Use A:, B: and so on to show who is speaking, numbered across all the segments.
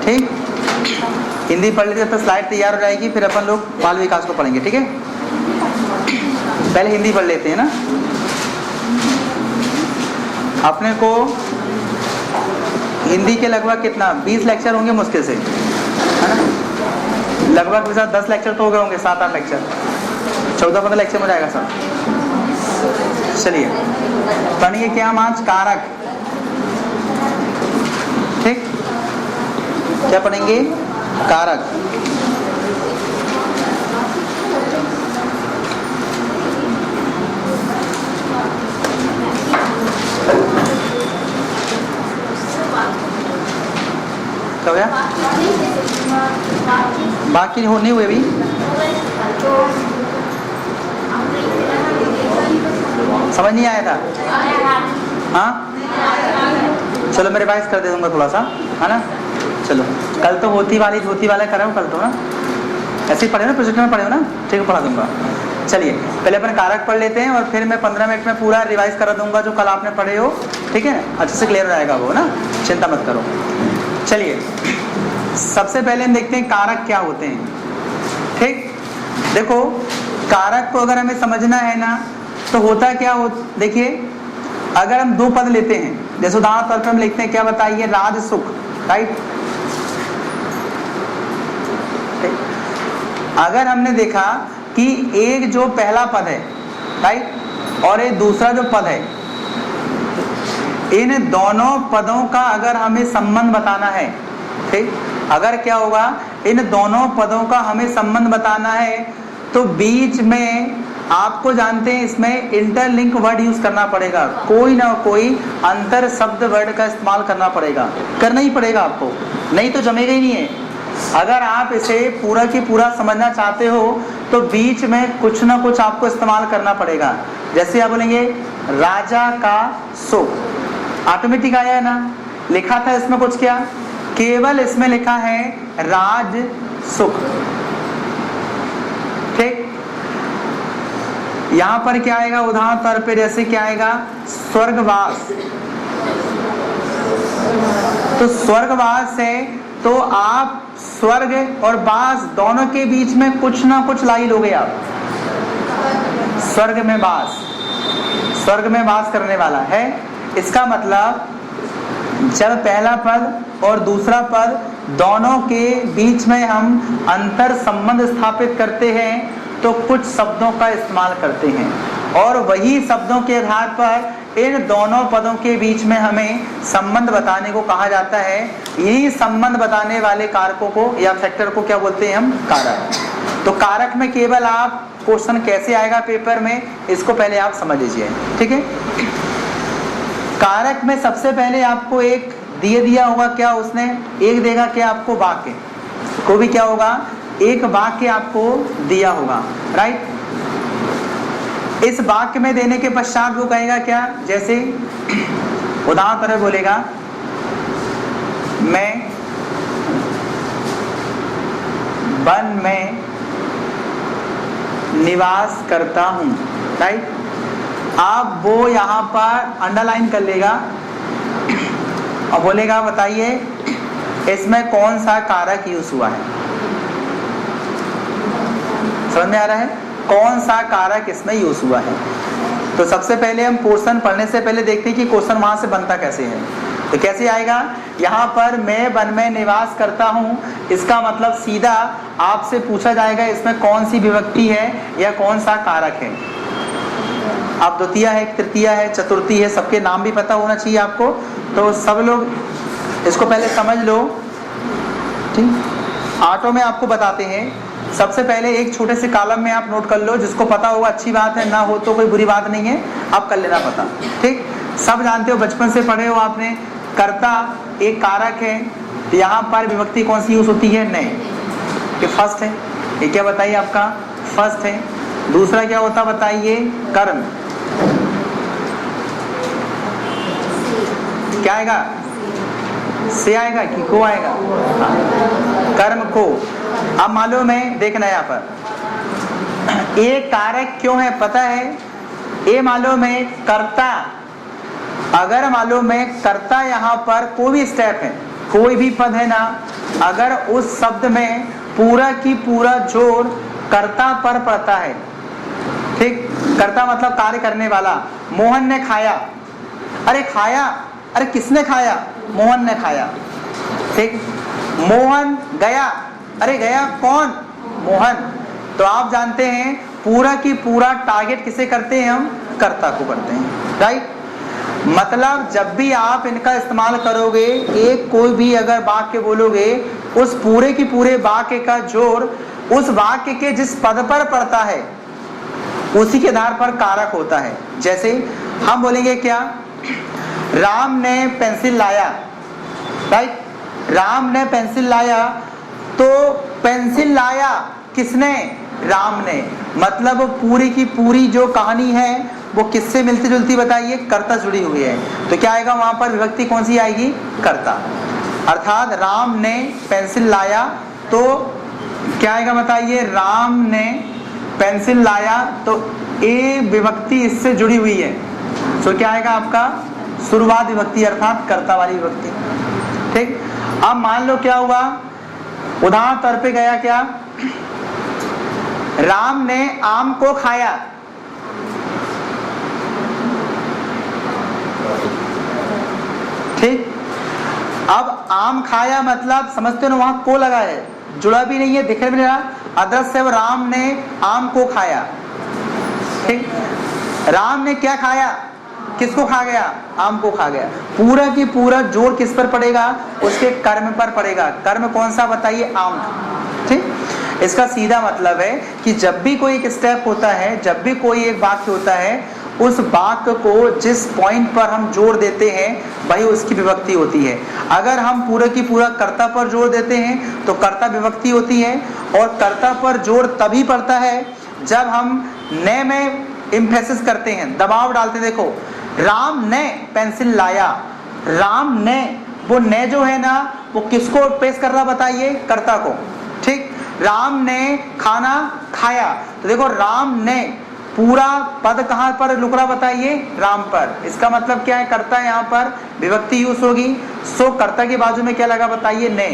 A: ठीक, हिंदी पढ़ लेते तो स्लाइड तैयार हो जाएगी, फिर अपन लोग बाल विकास को पढ़ेंगे। ठीक है, पहले हिंदी पढ़ लेते हैं ना। अपने को हिंदी के लगभग कितना 20 लेक्चर होंगे मुश्किल से, है ना। लगभग के साथ 10 लेक्चर तो हो गए होंगे, 7-8 लेक्चर, 14-15 लेक्चर हो जाएगा सब। चलिए पढ़िए क्या हम आज कारक। ठीक, क्या पढ़ेंगे? कारक। क्या भैया? बाकी नहीं हुए अभी। समझ नहीं आया था? हाँ चलो मैं रिवाइज कर दे दूंगा थोड़ा सा, है ना। चलो कल तो होती वाला कर रहा हूँ कल तो, ना ऐसे ही पढ़े ना, प्रोजेक्ट में पढ़े हो ना, ठीक है पढ़ा दूंगा। चलिए पहले अपन कारक पढ़ लेते हैं और फिर मैं 15 मिनट में पूरा रिवाइज करा दूंगा जो कल आपने पढ़े हो। ठीक है, अच्छे से क्लियर हो जाएगा वो, ना चिंता मत करो। चलिए सबसे पहले हम देखते हैं कारक क्या होते हैं। ठीक, देखो कारक को अगर हमें समझना है ना तो होता क्या हो, देखिए अगर हम 2 पद लेते हैं, जैसे उदाहरण तौर पर हम लिखते हैं, क्या बताइए, राज सुख, राइट। अगर हमने देखा कि एक जो पहला पद है, राइट, और एक दूसरा जो पद है, इन दोनों पदों का अगर हमें संबंध बताना है, ठीक, अगर क्या होगा, इन दोनों पदों का हमें संबंध बताना है तो बीच में आपको जानते हैं इसमें इंटरलिंक वर्ड यूज करना पड़ेगा, कोई ना कोई अंतर शब्द वर्ड का इस्तेमाल करना पड़ेगा, करना ही पड़ेगा आपको, नहीं तो जमेगा ही नहीं है। अगर आप इसे पूरा की पूरा समझना चाहते हो तो बीच में कुछ ना कुछ आपको इस्तेमाल करना पड़ेगा। जैसे आप बोलेंगे राजा का सुख, ऑटोमेटिक आया है ना, लिखा था इसमें कुछ, क्या केवल इसमें लिखा है राज सुख। ठीक, यहां पर क्या आएगा, उदाहरण तौर पे जैसे क्या आएगा, स्वर्गवास। तो स्वर्गवास है तो आप स्वर्ग और वास दोनों के बीच में कुछ ना कुछ लाई लोगे आप। स्वर्ग में वास, स्वर्ग में वास करने वाला है, इसका मतलब जब पहला पद और दूसरा पद दोनों के बीच में हम अंतर संबंध स्थापित करते हैं तो कुछ शब्दों का इस्तेमाल करते हैं, और वही शब्दों के आधार पर इन दोनों पदों के बीच में हमें संबंध बताने को कहा जाता है। यही संबंध बताने वाले कारकों को या फैक्टर को क्या बोलते हैं हम, कारक। तो कारक में केवल आप क्वेश्चन कैसे आएगा पेपर में, इसको पहले आप समझ लीजिए। ठीक है, कारक में सबसे पहले आपको एक दिया होगा, क्या उसने एक देगा, क्या आपको वाक्य को भी क्या होगा, एक वाक्य आपको दिया होगा, राइट। इस वाक्य में देने के पश्चात वो कहेगा क्या, जैसे उदाहरण तरह बोलेगा मैं वन में निवास करता हूं, राइट। आप वो यहां पर अंडरलाइन कर लेगा और बोलेगा बताइए इसमें कौन सा कारक यूज हुआ है। समझ में आ रहा है, कौन सा कारक इसमें यूज हुआ है। तो सबसे पहले हम क्वेश्चन पढ़ने से पहले देखते हैं कि क्वेश्चन वहां से बनता कैसे है। तो कैसे आएगा, यहाँ पर मैं वन में निवास करता हूँ, इसका मतलब सीधा आपसे पूछा जाएगा इसमें कौन सी विभक्ति है या कौन सा कारक है। आप द्वितीय है, तृतीय है, चतुर्थी है, सबके नाम भी पता होना चाहिए आपको। तो सब लोग इसको पहले समझ लो, ठीक। ऑटो में आपको बताते हैं, सबसे पहले एक छोटे से कॉलम में आप नोट कर लो, जिसको पता होगा अच्छी बात है, ना हो तो कोई बुरी बात नहीं है, आप कर लेना पता। ठीक, सब जानते हो, बचपन से पढ़े हो आपने, कर्ता एक कारक है, यहाँ पर विभक्ति कौन सी यूज होती है, नहीं, ये फर्स्ट है, ये क्या बताइए आपका फर्स्ट है। दूसरा क्या होता बताइए, कर्म, क्या आएगा, से आएगा कि को आएगा, कर्म को। अब मालूम है, देखना यहाँ पर ये कारक क्यों है पता है, ये मालूम है कर्ता, अगर मालूम है कर्ता यहाँ पर कोई भी स्टेप है, कोई भी पद है ना, अगर उस शब्द में पूरा की पूरा जोर कर्ता पर पड़ता है, ठीक, कर्ता मतलब कार्य करने वाला। मोहन ने खाया, अरे खाया, अरे किसने खाया? मोहन ने खाया, ठीक। मोहन गया, अरे गया कौन? मोहन। तो आप जानते हैं पूरा की पूरा टारगेट किसे करते हैं हम? कर्ता को करते हैं, राइट। मतलब जब भी आप इनका इस्तेमाल करोगे, एक कोई भी अगर वाक्य बोलोगे, उस पूरे की पूरे वाक्य का जोर उस वाक्य के जिस पद पर पड़ता है उसी के आधार पर कारक होता है। जैसे हम बोलेंगे क्या? राम ने पेंसिल लाया, राइट। राम ने पेंसिल लाया, तो पेंसिल लाया किसने? राम ने। मतलब पूरी की पूरी जो कहानी है वो किससे मिलती जुलती बताइए? कर्ता जुड़ी हुई है। तो क्या आएगा वहां पर? विभक्ति कौन सी आएगी? कर्ता। अर्थात राम ने पेंसिल लाया, तो क्या आएगा बताइए? राम ने पेंसिल लाया, तो ए विभक्ति इससे जुड़ी हुई है, तो क्या आएगा आपका? शुरुआत विभक्ति, अर्थात कर्ता वाली विभक्ति, ठीक। अब मान लो क्या हुआ, उदाहरण तौर पे गया क्या? राम ने आम को खाया, ठीक। अब आम खाया मतलब समझते हो ना, वहां को लगा है, जुड़ा भी नहीं है, दिख भी नहीं रहा, अदरस से राम ने आम को खाया, ठीक। राम ने क्या खाया? किसको खा गया? आम को खा गया। पूरा की पूरा जोर किस पर पड़ेगा? उसके कर्म पर पड़ेगा। कर्म कौन सा बताइए? आम, ठीक। इसका सीधा मतलब है कि जब भी कोई एक स्टेप होता है, जब भी कोई एक वाक्य होता है, उस वाक्य को जिस पॉइंट पर हम जोर देते हैं वही उसकी विभक्ति होती है। अगर हम पूरा की पूरा कर्ता पर जोर देते हैं तो कर्ता विभक्ति होती है, और कर्ता पर जोर तभी पड़ता है जब हम ने में एम्फेसिस करते हैं, दबाव डालते हैं। देखो, राम ने पेंसिल लाया, राम ने, वो ने जो है ना, वो किसको पेश कर रहा बताइए? कर्ता को, ठीक। राम ने खाना खाया, तो देखो राम ने, पूरा पद कहां पर रुक रहा बताइए? राम पर। इसका मतलब क्या है? कर्ता यहाँ पर विभक्ति यूज होगी। सो कर्ता के बाजू में क्या लगा बताइए? ने,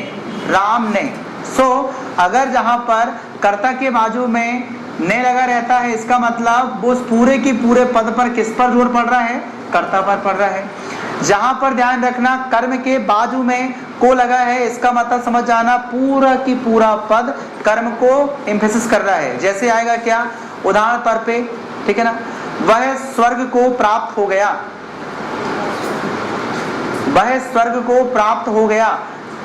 A: राम ने। सो अगर जहां पर कर्ता के बाजू में ने लगा रहता है, इसका मतलब वो उस पूरे की पूरे पद पर किस पर जोर पड़ रहा है? कर्ता पर पड़ रहा है। जहां पर ध्यान रखना कर्म के बाजू में को लगा है, इसका मतलब समझ जाना पूरा की पूरा पद कर्म को एम्फेसिस कर रहा है। जैसे आएगा क्या? उदाहरण तौर पे, ठीक है ना, वह स्वर्ग को प्राप्त हो गया, वह स्वर्ग को प्राप्त हो गया,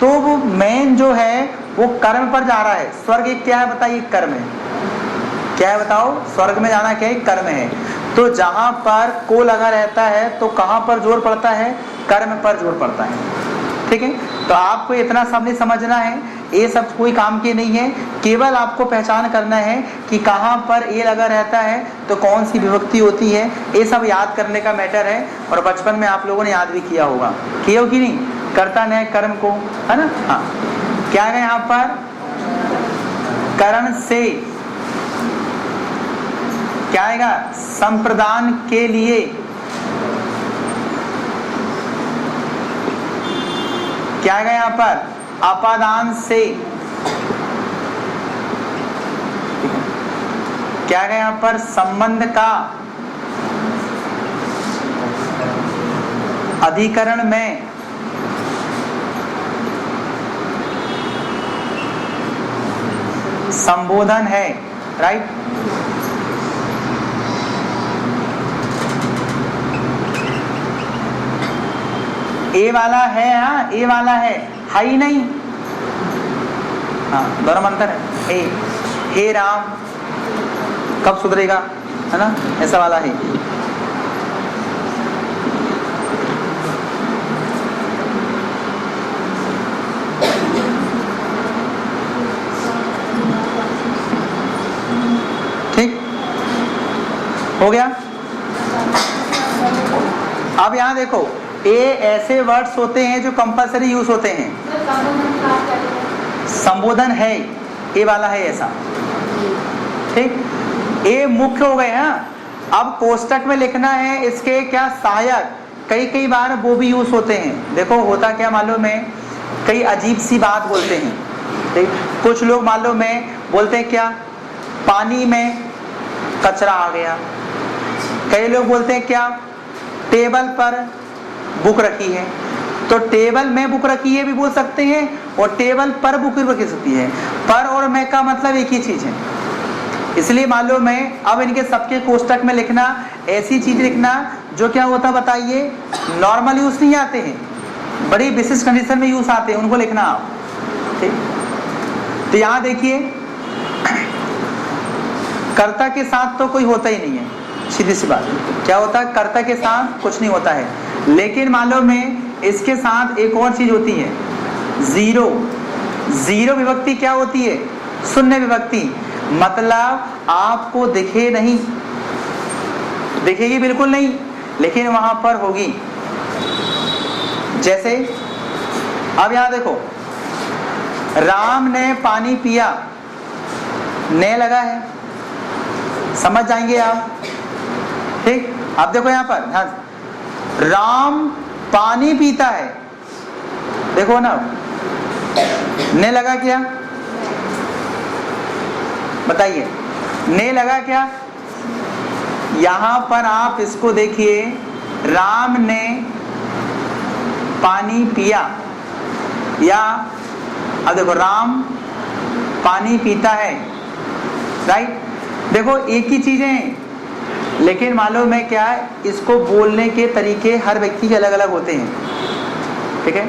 A: तो वो मेन जो है वो कर्म पर जा रहा है। स्वर्ग एक क्या है बताइए? कर्म है। क्या है बताओ? स्वर्ग में जाना क्या है? कर्म है। तो जहां पर को लगा रहता है तो कहां पर जोर पड़ता है? कर्म पर जोर पड़ता है, ठीक है। तो आपको इतना सब नहीं समझना है, ये सब कोई काम की नहीं है, केवल आपको पहचान करना है कि कहां पर ए लगा रहता है तो कौन सी विभक्ति होती है। ये सब याद करने का मैटर है, और बचपन में आप लोगों ने याद भी किया होगा, किया हो कि नहीं? कर्ता ने कर्म को, है ना। हाँ, क्या है यहाँ पर? करण से, क्या आएगा? संप्रदान के लिए, क्या आएगा यहाँ पर? अपादान से, क्या आएगा यहाँ पर? संबंध का, अधिकरण में, संबोधन है, राइट। ए वाला है, हाँ ए वाला है, ही नहीं, हाँ दोनों में अंतर है। हे राम कब सुधरेगा, है ना, ऐसा वाला है। ठीक हो गया। अब यहां देखो, ए ऐसे वर्ड्स होते हैं जो कंपलसरी यूज होते हैं। संबोधन है, ए वाला है ऐसा, ठीक। ए मुख्य हो गए हैं। अब कोष्टक में लिखना है इसके क्या? सहायक। कई बार वो भी यूज होते हैं। देखो होता क्या मालूम है, कई अजीब सी बात बोलते हैं। ठीक, कुछ लोग मालूम है बोलते हैं क्या, पानी में कचरा आ गया। कई लोग बोलते हैं क्या, टेबल पर बुक रखी है। तो टेबल में बुक रखी है भी बोल सकते हैं और टेबल पर बुक रखी सकती है। पर और में का मतलब एक ही चीज है, इसलिए मालूम है। अब इनके सबके कोष्टक में लिखना ऐसी चीज लिखना जो क्या होता बताइए, नॉर्मल यूज नहीं आते हैं, बड़ी विशिष्ट कंडीशन में यूज आते हैं, उनको लिखना आप। ठीक, तो यहां देखिए कर्ता के साथ तो कोई होता ही नहीं है, सीधी सी बात। क्या होता है, कर्ता के साथ कुछ नहीं होता है। लेकिन मालूम है इसके साथ एक और चीज होती है, जीरो। जीरो विभक्ति क्या होती है, शून्य विभक्ति। मतलब आपको दिखे नहीं, दिखेगी बिल्कुल नहीं, लेकिन वहां पर होगी। जैसे अब यहां देखो, राम ने पानी पिया, ने लगा है, समझ जाएंगे आप। ठीक, अब देखो यहां पर हाँ, राम पानी पीता है, देखो ना, ने लगा क्या, बताइए, ने लगा क्या। यहां पर आप इसको देखिए, राम ने पानी पिया, या अब देखो राम पानी पीता है, राइट। देखो एक ही चीजें हैं, लेकिन मालूम है क्या है, इसको बोलने के तरीके हर व्यक्ति के अलग अलग होते हैं। ठीक है,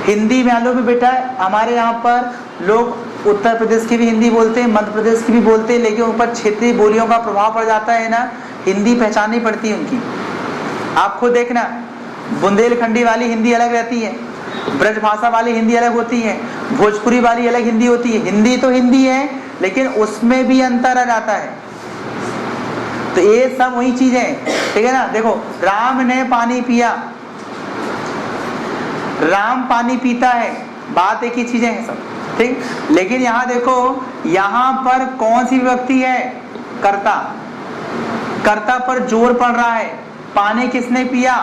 A: हिंदी में मालूम है बेटा, हमारे यहाँ पर लोग उत्तर प्रदेश की भी हिंदी बोलते हैं, मध्य प्रदेश की भी बोलते हैं, लेकिन उन पर क्षेत्रीय बोलियों का प्रभाव पड़ जाता है ना, हिंदी पहचाननी पड़ती है उनकी। आप खुद देखना, बुंदेलखंडी वाली हिंदी अलग रहती है, ब्रज भाषा वाली हिंदी अलग होती है, भोजपुरी वाली अलग हिंदी होती है। हिंदी तो हिंदी है, लेकिन उसमें भी अंतर आ जाता है। तो ये सब वही चीजें, ठीक है ना। देखो, राम ने पानी पिया, राम पानी पीता है, बात एक ही चीजें हैं सब। ठीक, लेकिन यहाँ देखो, यहाँ पर कौन सी विभक्ति है, कर्ता। कर्ता पर जोर पड़ रहा है। पानी किसने पिया,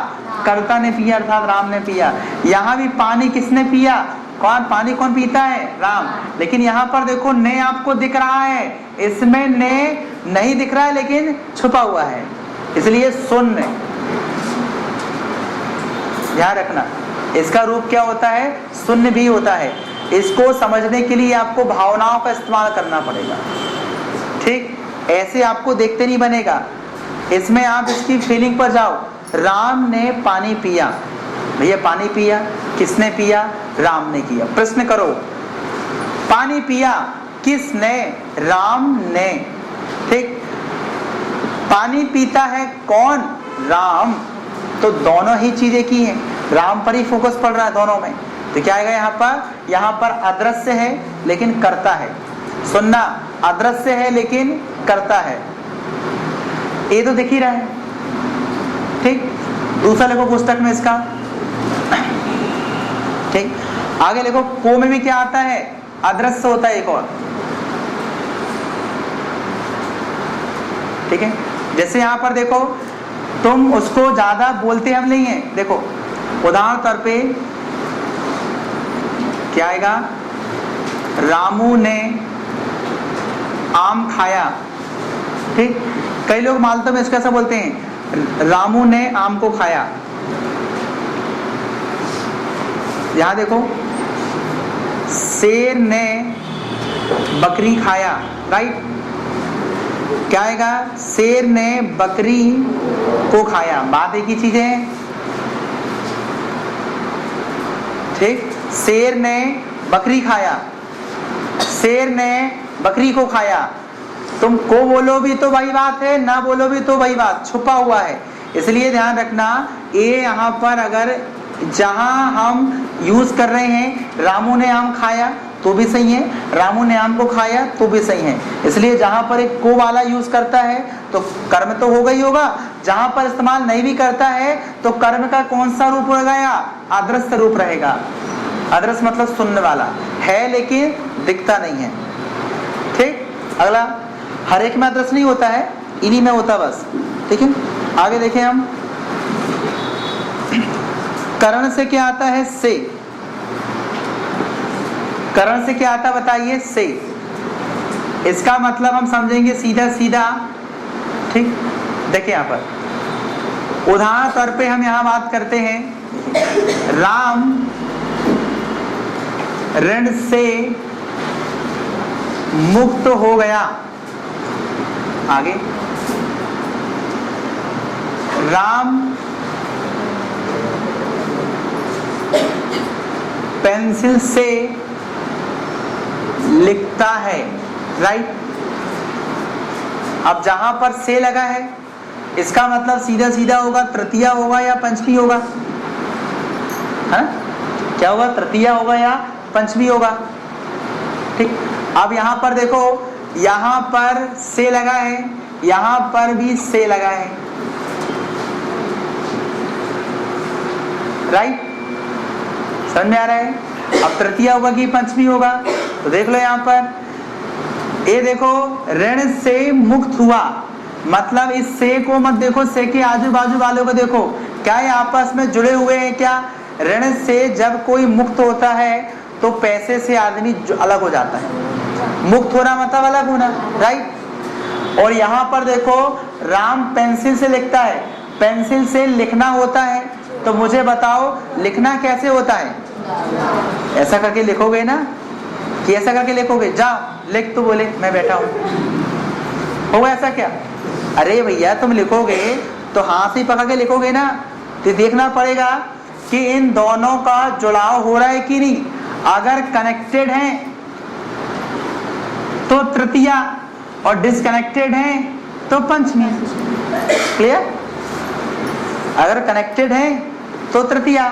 A: कर्ता ने पिया, अर्थात राम ने पिया। यहाँ भी पानी किसने पिया, कौन, पानी कौन पीता है, राम। लेकिन यहाँ पर देखो, ने आपको दिख रहा है, इसमें ने नहीं दिख रहा है, लेकिन छुपा हुआ है, इसलिए शून्य। ध्यान रखना, इसका रूप क्या होता है, शून्य भी होता है। इसको समझने के लिए आपको भावनाओं का इस्तेमाल करना पड़ेगा। ठीक, ऐसे आपको देखते नहीं बनेगा, इसमें आप इसकी फीलिंग पर जाओ। राम ने पानी पिया, भैया पानी पिया, किसने पिया, राम ने किया। प्रश्न करो, पानी पिया किसने, राम ने। ठीक, पानी पीता है कौन, राम। तो दोनों ही चीजें की हैं, राम पर ही फोकस पड़ रहा है दोनों में। तो क्या आएगा यहाँ पर, यहाँ पर अदृश्य है लेकिन करता है। सुनना, अदृश्य है लेकिन करता है, ये तो दिख ही रहा है। ठीक, दूसरा लिखो पुस्तक में इसका। ठीक, आगे लिखो, को में भी क्या आता है, अदृश्य होता है एक और। ठीक है, जैसे यहां पर देखो, तुम उसको ज्यादा बोलते हम नहीं है। देखो उदाहरण तौर पे क्या आएगा, रामू ने आम खाया। ठीक, कई लोग मालूम में इसको ऐसा बोलते हैं, रामू ने आम को खाया। यहां देखो, शेर ने बकरी खाया, राइट। क्या आएगा, शेर ने बकरी को खाया, बात एक ही चीज है। ठीक, शेर ने बकरी खाया, शेर ने बकरी को खाया। तुम को बोलो भी तो वही बात है, ना बोलो भी तो वही बात, छुपा हुआ है। इसलिए ध्यान रखना, ये यहाँ पर अगर जहां हम यूज कर रहे हैं, रामू ने आम खाया तो भी सही है, रामू ने आम को खाया तो भी सही है। इसलिए जहां पर एक को वाला यूज करता है तो कर्म तो होगा ही होगा। जहां पर इस्तेमाल नहीं भी करता है तो कर्म का कौन सा रूप रहेगा, अदृश्य रूप रहेगा। अदृश्य मतलब सुनने वाला है लेकिन दिखता नहीं है। ठीक, अगला, हर एक में अदृश्य नहीं होता है, इन्हीं में होता बस। ठीक है, आगे देखें हम, करण से क्या आता है, से। करण से क्या आता बताइए? से। इसका मतलब हम समझेंगे सीधा सीधा, ठीक। देखिए यहाँ पर उदाहरण तौर पे हम यहाँ बात करते हैं, राम ऋण से मुक्त हो गया। आगे, राम पेंसिल से लिखता है, राइट। अब जहां पर से लगा है, इसका मतलब सीधा सीधा होगा तृतीया होगा या पंचमी होगा? है क्या होगा? तृतीया होगा या पंचमी होगा, ठीक। अब यहां पर देखो, यहां पर से लगा है, यहां पर भी से लगा है, राइट। समझ में आ रहा है? अब तृतीया होगा कि पंचमी होगा? तो देख लो यहां पर, ये देखो ऋण से मुक्त हुआ, मतलब इस से को मत देखो, से के आजू बाजू वालों को देखो, क्या ये आपस में जुड़े हुए हैं क्या? ऋण से जब कोई मुक्त होता है तो पैसे से आदमी अलग हो जाता है। मुक्त होना मतलब अलग होना, राइट। और यहाँ पर देखो, राम पेंसिल से लिखता है, पेंसिल से लिखना होता है, तो मुझे बताओ लिखना कैसे होता है? ऐसा करके लिखोगे ना, कि ऐसा करके लिखोगे? जाओ लिख, तो बोले मैं बैठा हूं, होगा ऐसा क्या? अरे भैया तुम लिखोगे तो हाथ से पकड़ के लिखोगे ना, तो देखना पड़ेगा कि इन दोनों का जुड़ाव हो रहा है कि नहीं। अगर कनेक्टेड हैं तो तृतीया, और डिसकनेक्टेड हैं तो पंचमी। क्लियर? अगर कनेक्टेड है तो तृतीया,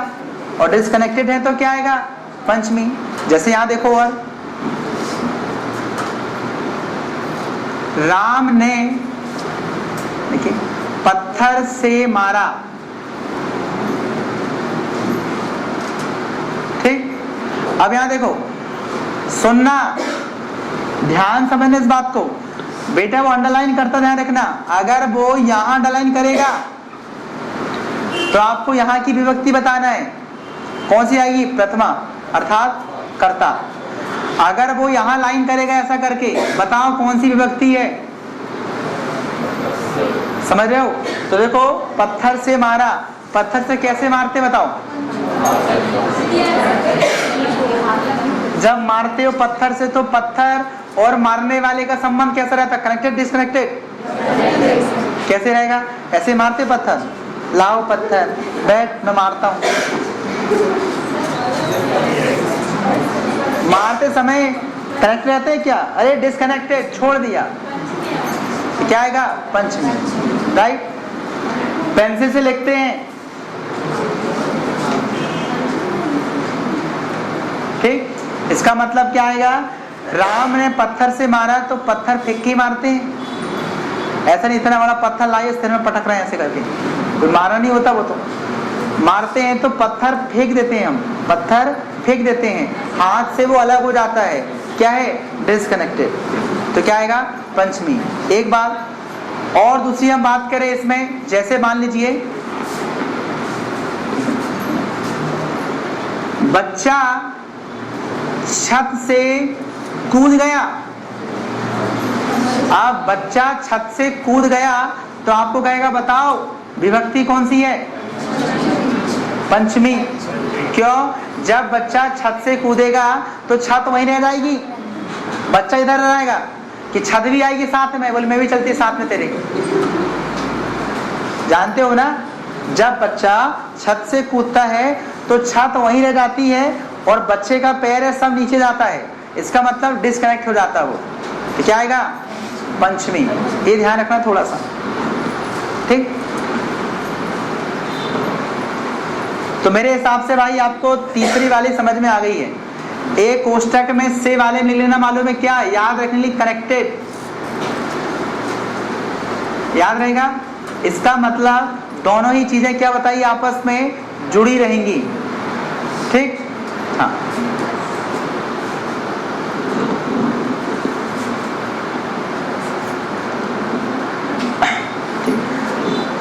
A: और डिसकनेक्टेड है तो क्या आएगा? पंचमी। जैसे यहां देखो, और राम ने देखिए पत्थर से मारा, ठीक। अब यहां देखो, सुनना, ध्यान समझना इस बात को। बेटा वो अंडरलाइन करता, ध्यान रखना। अगर वो यहां अंडरलाइन करेगा तो आपको यहां की विभक्ति बताना है, कौन सी आएगी? प्रथमा, अर्थात कर्ता। अगर वो यहां लाइन करेगा ऐसा करके, बताओ कौन सी विभक्ति है? समझ रहे हो? तो देखो, पत्थर से मारा, पत्थर से कैसे मारते बताओ? जब मारते हो पत्थर से, तो पत्थर और मारने वाले का संबंध कैसा रहता? Connected, disconnected? कैसे रहेगा? ऐसे मारते पत्थर, लाओ पत्थर, बैठ मैं मारता हूं। मारते समय कनेक्ट रहते हैं क्या? अरे डिसकनेक्टेड, छोड़ दिया, क्या आएगा? पंचमी, राइट। पेंसिल से लिखते हैं, ठीक। इसका मतलब क्या आएगा? राम ने पत्थर से मारा तो पत्थर फेंक के मारते हैं, ऐसा नहीं इतना बड़ा पत्थर लाए सिर में पटक रहे हैं ऐसे करके, कोई मारा नहीं होता। वो तो मारते हैं तो पत्थर फेंक देते हैं, हम पत्थर फेंक देते हैं, हाथ से वो अलग हो जाता है, क्या है? डिसकनेक्टेड। तो क्या आएगा? पंचमी। एक बात और दूसरी हम बात करें इसमें, जैसे मान लीजिए बच्चा छत से कूद गया। अब बच्चा छत से कूद गया तो आपको कहेगा बताओ विभक्ति कौन सी है? पंचमी। क्यों? जब बच्चा छत से कूदेगा तो छत वहीं रह जाएगी, बच्चा इधर रहेगा, कि छत भी आएगी साथ में? बोले मैं भी चलती साथ में तेरे। जानते हो ना, जब बच्चा छत से कूदता है तो छत वहीं रह जाती है और बच्चे का पैर है सब नीचे जाता है, इसका मतलब डिस्कनेक्ट हो जाता है वो। तो क्या आएगा? पंचमी। ये ध्यान रखना थोड़ा सा, ठीक। तो मेरे हिसाब से भाई आपको तीसरी वाली समझ में आ गई है। एक कोष्टक में से वाले में लेना मालूम है क्या? याद रखने लिए कनेक्टेड, याद रहेगा। इसका मतलब दोनों ही चीजें क्या बताइए आपस में जुड़ी रहेंगी, ठीक। हाँ,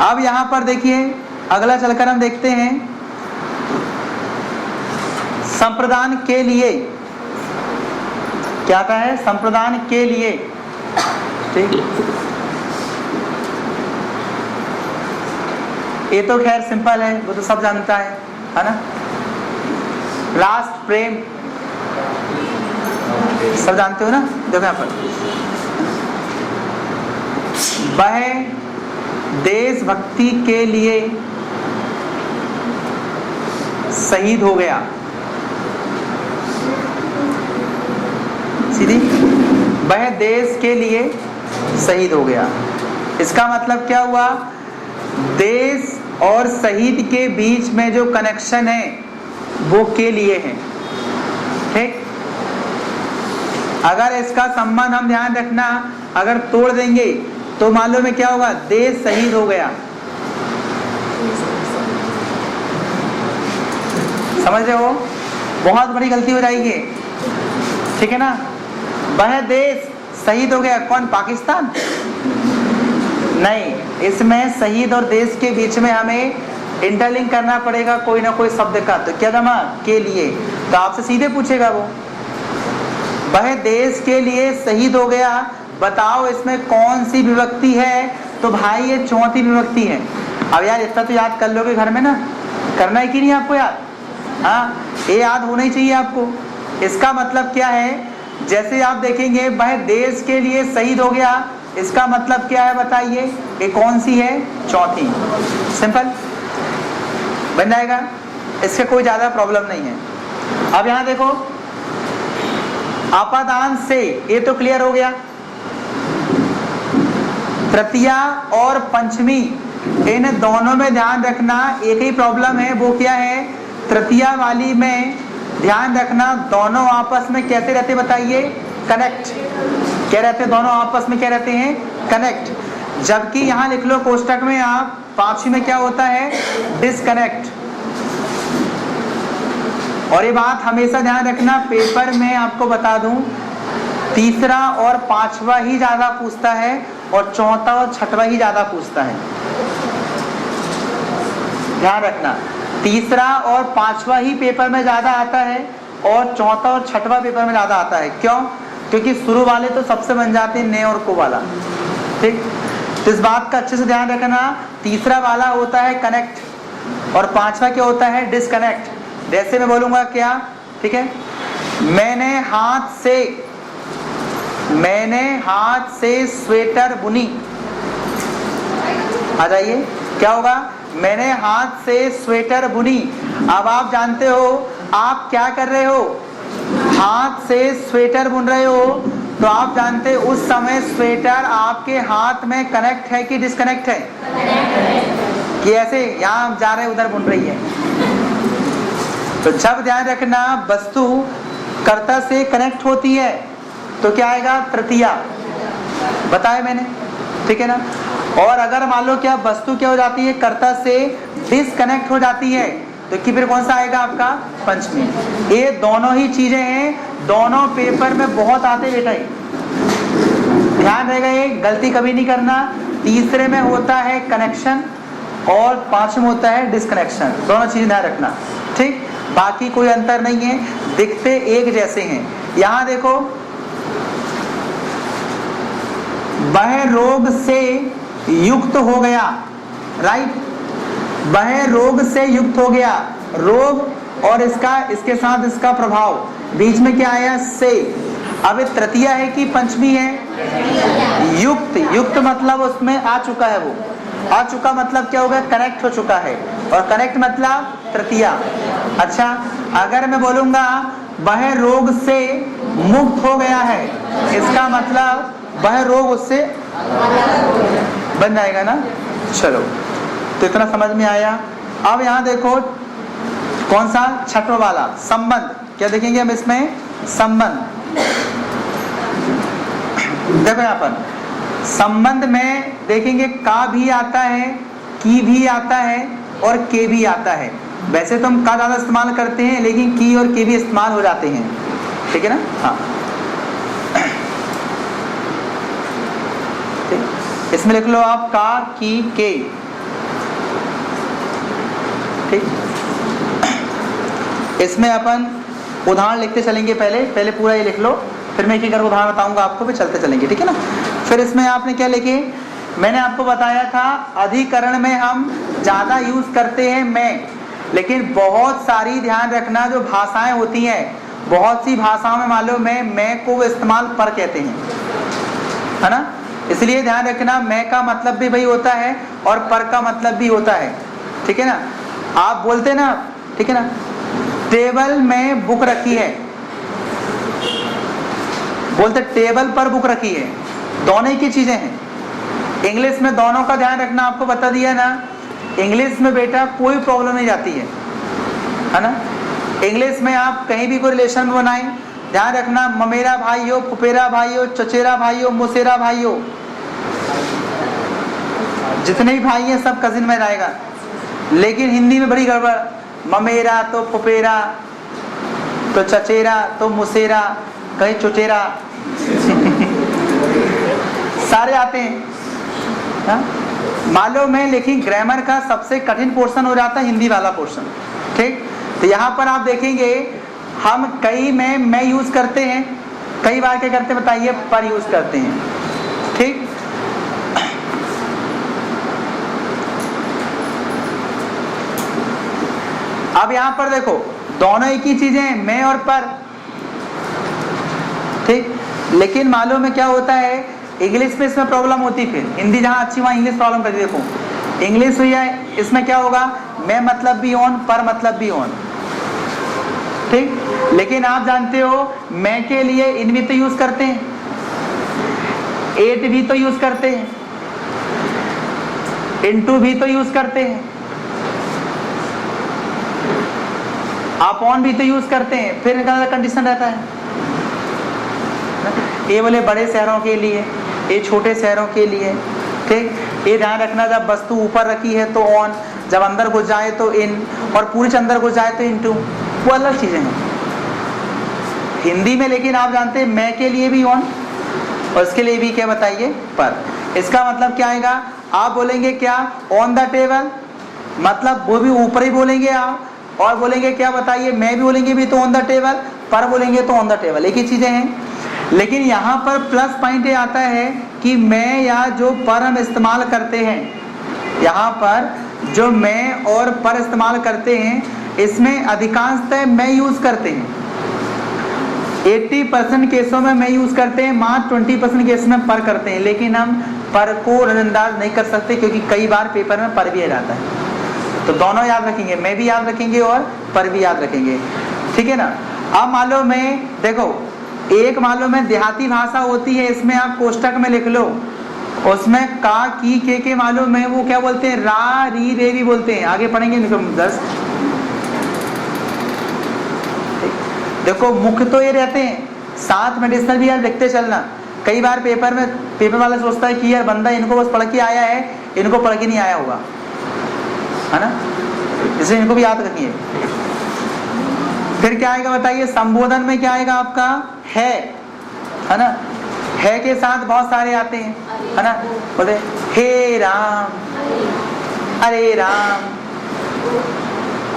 A: अब यहां पर देखिए अगला चलकर हम देखते हैं संप्रदान के लिए क्या आता है? संप्रदान के लिए। ठीक, ये तो खैर सिंपल है, वो तो सब जानता है ना। लास्ट प्रेम, सब जानते हो ना। देखो यहाँ पर, वह देशभक्ति के लिए शहीद हो गया। सीधी, वह देश के लिए शहीद हो गया। इसका मतलब क्या हुआ? देश और शहीद के बीच में जो कनेक्शन है वो के लिए है। ठीक, अगर इसका संबंध हम ध्यान रखना, अगर तोड़ देंगे तो मालूम है क्या होगा? देश शहीद हो गया। समझ रहे हो? बहुत बड़ी गलती हो जाएगी। ठीक है ना। वह देश शहीद हो गया, कौन? पाकिस्तान? नहीं, इसमें शहीद और देश के बीच में हमें इंटरलिंक करना पड़ेगा कोई ना कोई शब्द का। तो क्या जमा? के लिए। तो आपसे सीधे पूछेगा वो, वह देश के लिए शहीद हो गया, बताओ इसमें कौन सी विभक्ति है? तो भाई ये चौथी विभक्ति है। अब यार इतना तो याद कर लोगे घर में ना, करना है कि नहीं आपको याद? हाँ, ये याद होना ही चाहिए आपको। इसका मतलब क्या है? जैसे आप देखेंगे वह देश के लिए शहीद हो गया, इसका मतलब क्या है बताइए? ये कौन सी है? चौथी। सिंपल बन जाएगा, इससे कोई ज्यादा प्रॉब्लम नहीं है। अब यहां देखो, आपादान से, ये तो क्लियर हो गया। तृतीया और पंचमी, इन दोनों में ध्यान रखना एक ही प्रॉब्लम है। वो क्या है? तृतीया वाली में ध्यान रखना दोनों आपस में कैसे रहते बताइए? कनेक्ट। क्या रहते? दोनों आपस में क्या रहते हैं? कनेक्ट। जबकि यहां लिख लो कोष्टक में आप, पांचवी में क्या होता है? डिस्कनेक्ट। और ये बात हमेशा ध्यान रखना, पेपर में आपको बता दूं, तीसरा और पांचवा ही ज्यादा पूछता है और चौथा और छठवा ही ज्यादा पूछता है। ध्यान रखना, तीसरा और पांचवा ही पेपर में ज्यादा आता है और चौथा और छठवा पेपर में ज्यादा आता है। क्यों? क्योंकि शुरू वाले तो सबसे बन जाते हैं ने और को वाला। ठीक, तो इस बात का अच्छे से ध्यान रखना, तीसरा वाला होता है कनेक्ट और पांचवा क्या होता है? डिस्कनेक्ट। जैसे मैं बोलूंगा क्या? ठीक है, मैंने हाथ से स्वेटर बुनी। आ जाइए, क्या होगा? मैंने हाथ से स्वेटर बुनी। अब आप जानते हो आप क्या कर रहे हो? हाथ से स्वेटर बुन रहे हो, तो आप जानते हो उस समय स्वेटर आपके हाथ में कनेक्ट है कि डिस्कनेक्ट है? कि ऐसे यहाँ जा रहे उधर बुन रही है। तो जब ध्यान रखना वस्तु कर्ता से कनेक्ट होती है तो क्या आएगा? तृतीया। बताया मैंने, ठीक है ना। और अगर मान लो क्या वस्तु क्या हो जाती है? कर्ता से डिस्कनेक्ट हो जाती है, तो कि फिर कौन सा आएगा आपका? पंचमी। ये दोनों ही चीजें हैं, दोनों पेपर में बहुत आते बेटा। ध्यान रहेगा, ये गलती कभी नहीं करना। तीसरे में होता है कनेक्शन और पांचवें होता है डिस्कनेक्शन। दोनों चीजें ध्यान रखना। ठीक, बाकी कोई अंतर नहीं है, दिखते एक जैसे हैं। यहां देखो, वह रोग से युक्त हो गया। राइट, वह रोग से युक्त हो गया। रोग और इसके साथ इसका प्रभाव, बीच में क्या आया? से। अब ये तृतीया है कि पंचमी है? युक्त। युक्त मतलब उसमें आ चुका है। वो आ चुका मतलब क्या होगा? कनेक्ट हो चुका है। और कनेक्ट मतलब तृतीया। अच्छा, अगर मैं बोलूंगा वह रोग से मुक्त हो गया है, इसका मतलब वह रोग उससे बन जाएगा ना। चलो, तो इतना समझ में आया। अब यहां देखो कौन सा? छठवां वाला, संबंध। क्या देखेंगे हम इसमें? संबंध। देखो यहाँ पर संबंध में देखेंगे का भी आता है, की भी आता है और के भी आता है। वैसे तो हम का ज्यादा इस्तेमाल करते हैं, लेकिन की और के भी इस्तेमाल हो जाते हैं। ठीक है ना। हाँ, इसमें लिख लो आप का, की, के। ठीक, इसमें अपन उदाहरण लिखते चलेंगे। पहले पूरा ये लिख लो। फिर मैं एक एक उदाहरण बताऊंगा आपको, फिर चलते चलेंगे, ठीक है ना। फिर इसमें आपने क्या लिखे, मैंने आपको बताया था अधिकरण में हम ज्यादा यूज करते हैं मैं, लेकिन बहुत सारी ध्यान रखना जो भाषाएं होती हैं, बहुत सी भाषाओं में मालूम है मैं को वो इस्तेमाल पर कहते हैं, है ना। इसलिए ध्यान रखना मैं का मतलब भी वही होता है और पर का मतलब भी होता है, ठीक है ना। आप बोलते ना, ठीक है ना, टेबल में बुक रखी है, बोलते टेबल पर बुक रखी है, दोनों ही की चीजें हैं। इंग्लिश में दोनों का ध्यान रखना आपको बता दिया ना। इंग्लिश में बेटा कोई प्रॉब्लम नहीं जाती है ना। इंग्लिश में आप कहीं भी कोई रिलेशन में बनाएं, ध्यान रखना ममेरा भाई हो, फुफेरा भाई हो, चचेरा भाई हो, मुसेरा भाई हो, जितने भी भाई हैं सब कजिन में रहेगा। लेकिन हिंदी में बड़ी गड़बड़, ममेरा तो फुफेरा तो चचेरा तो मुसेरा, कहीं चुचेरा सारे आते हैं, मालूम है। लेकिन ग्रामर का सबसे कठिन पोर्शन हो जाता है हिंदी वाला पोर्शन, ठीक। तो यहाँ पर आप देखेंगे हम कई में मैं यूज करते हैं, कई बार क्या करते हैं बताइए, पर यूज करते हैं, ठीक। अब यहाँ पर देखो दोनों एक ही चीजें मैं और पर, ठीक। लेकिन मालूम है क्या होता है, इंग्लिश में इसमें प्रॉब्लम होती, फिर हिंदी जहां अच्छी वहां इंग्लिश प्रॉब्लम करती। देखो इंग्लिश हुई है, इसमें क्या होगा, मैं मतलब भी ऑन, पर मतलब भी ऑन, ठीक। लेकिन आप जानते हो मैं के लिए इन भी तो यूज करते हैं, एट भी तो यूज करते हैं, इनटू भी तो यूज करते हैं, अपॉन भी तो यूज करते हैं। फिर इनका कंडीशन रहता है, ये बोले बड़े शहरों के लिए, ये छोटे शहरों के लिए, ठीक। ये ध्यान रखना जब वस्तु ऊपर रखी है तो ऑन, जब अंदर घुस जाए तो इन, और पूरी अंदर घुस जाए तो इनटू, वो अलग चीजें हैं हिंदी में। लेकिन आप जानते हैं मैं के लिए भी ऑन और इसके लिए भी क्या बताइए, पर। इसका मतलब क्या आएगा, आप बोलेंगे क्या, ऑन द टेबल, मतलब वो भी ऊपर ही बोलेंगे आप, और बोलेंगे क्या बताइए, मैं भी बोलेंगे भी तो ऑन द टेबल, पर बोलेंगे तो ऑन द टेबल, एक ही चीजें हैं। लेकिन यहाँ पर प्लस पॉइंट ये आता है कि मैं या जो पर हम इस्तेमाल करते हैं, यहाँ पर जो मैं और पर इस्तेमाल करते हैं, इसमें अधिकांशतः मैं यूज करते हैं। 80% केसों में मैं यूज करते हैं, मात्र 20% केस में पर करते हैं। लेकिन हम पर को नजरअंदाज नहीं कर सकते क्योंकि कई बार पेपर में पर भी आ जाता है। तो दोनों याद रखेंगे, मैं भी याद रखेंगे और पर भी याद रखेंगे, ठीक है ना। अब मालूम में देखो, एक मालूम है देहाती भाषा होती है, इसमें आप कोष्टक में लिख लो, उसमें का की के मालूम है वो क्या बोलते हैं, रा री रे भी बोलते हैं, आगे पढ़ेंगे 10। देखो मुख्य तो ये रहते हैं, साथ में एडिशनल भी यार लिखते चलना। कई बार पेपर में पेपर वाला सोचता है कि यार बंदा इनको बस पढ़ के आया है, इनको पढ़ के नहीं आया होगा, है ना, इसलिए इनको भी याद रखिए। फिर क्या आएगा बताइए, संबोधन में क्या आएगा आपका, है ना। है के साथ बहुत सारे आते हैं, है ना, बोलते हे राम, अरे राम,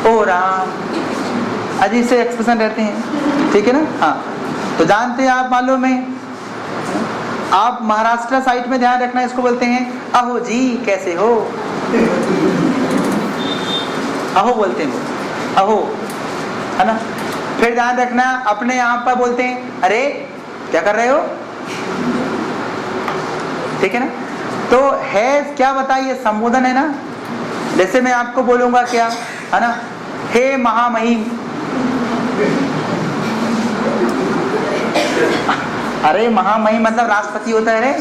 A: ओ राम, अजीब से एक्सप्रेशन रहते हैं, ठीक है ना। हाँ, तो जानते हैं आप, मालूम है आप महाराष्ट्र साइड में ध्यान रखना, इसको बोलते हैं अहो जी कैसे हो, अहो बोलते हैं वो, अहो, है ना। फिर ध्यान रखना अपने यहाँ पर बोलते हैं अरे क्या कर रहे हो, ठीक है ना। तो है क्या बताइए, संबोधन है ना। जैसे मैं आपको बोलूंगा क्या, है ना, हे महामहिम, अरे महामहिम मतलब राष्ट्रपति होता है रे,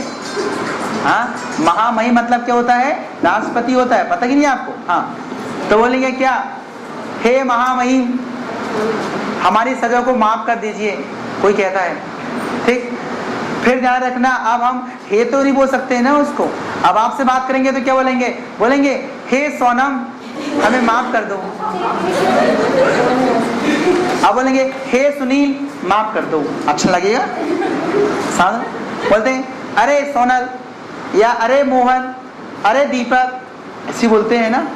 A: हाँ, महामहिम मतलब क्या होता है, राष्ट्रपति होता है, पता कि नहीं आपको। हाँ, तो बोलेंगे क्या, हे महामहिम हमारी सजा को माफ कर दीजिए, कोई कहता है, ठीक। फिर ध्यान रखना, अब हम हे तो नहीं बोल सकते हैं ना उसको, अब आपसे बात करेंगे तो क्या बोलेंगे, बोलेंगे हे सोनम हमें माफ कर दो। अब बोलेंगे हे सुनील माफ कर दो, अच्छा लगेगा। बोलते हैं अरे सोनल या अरे मोहन, अरे दीपक, ऐसी बोलते हैं ना,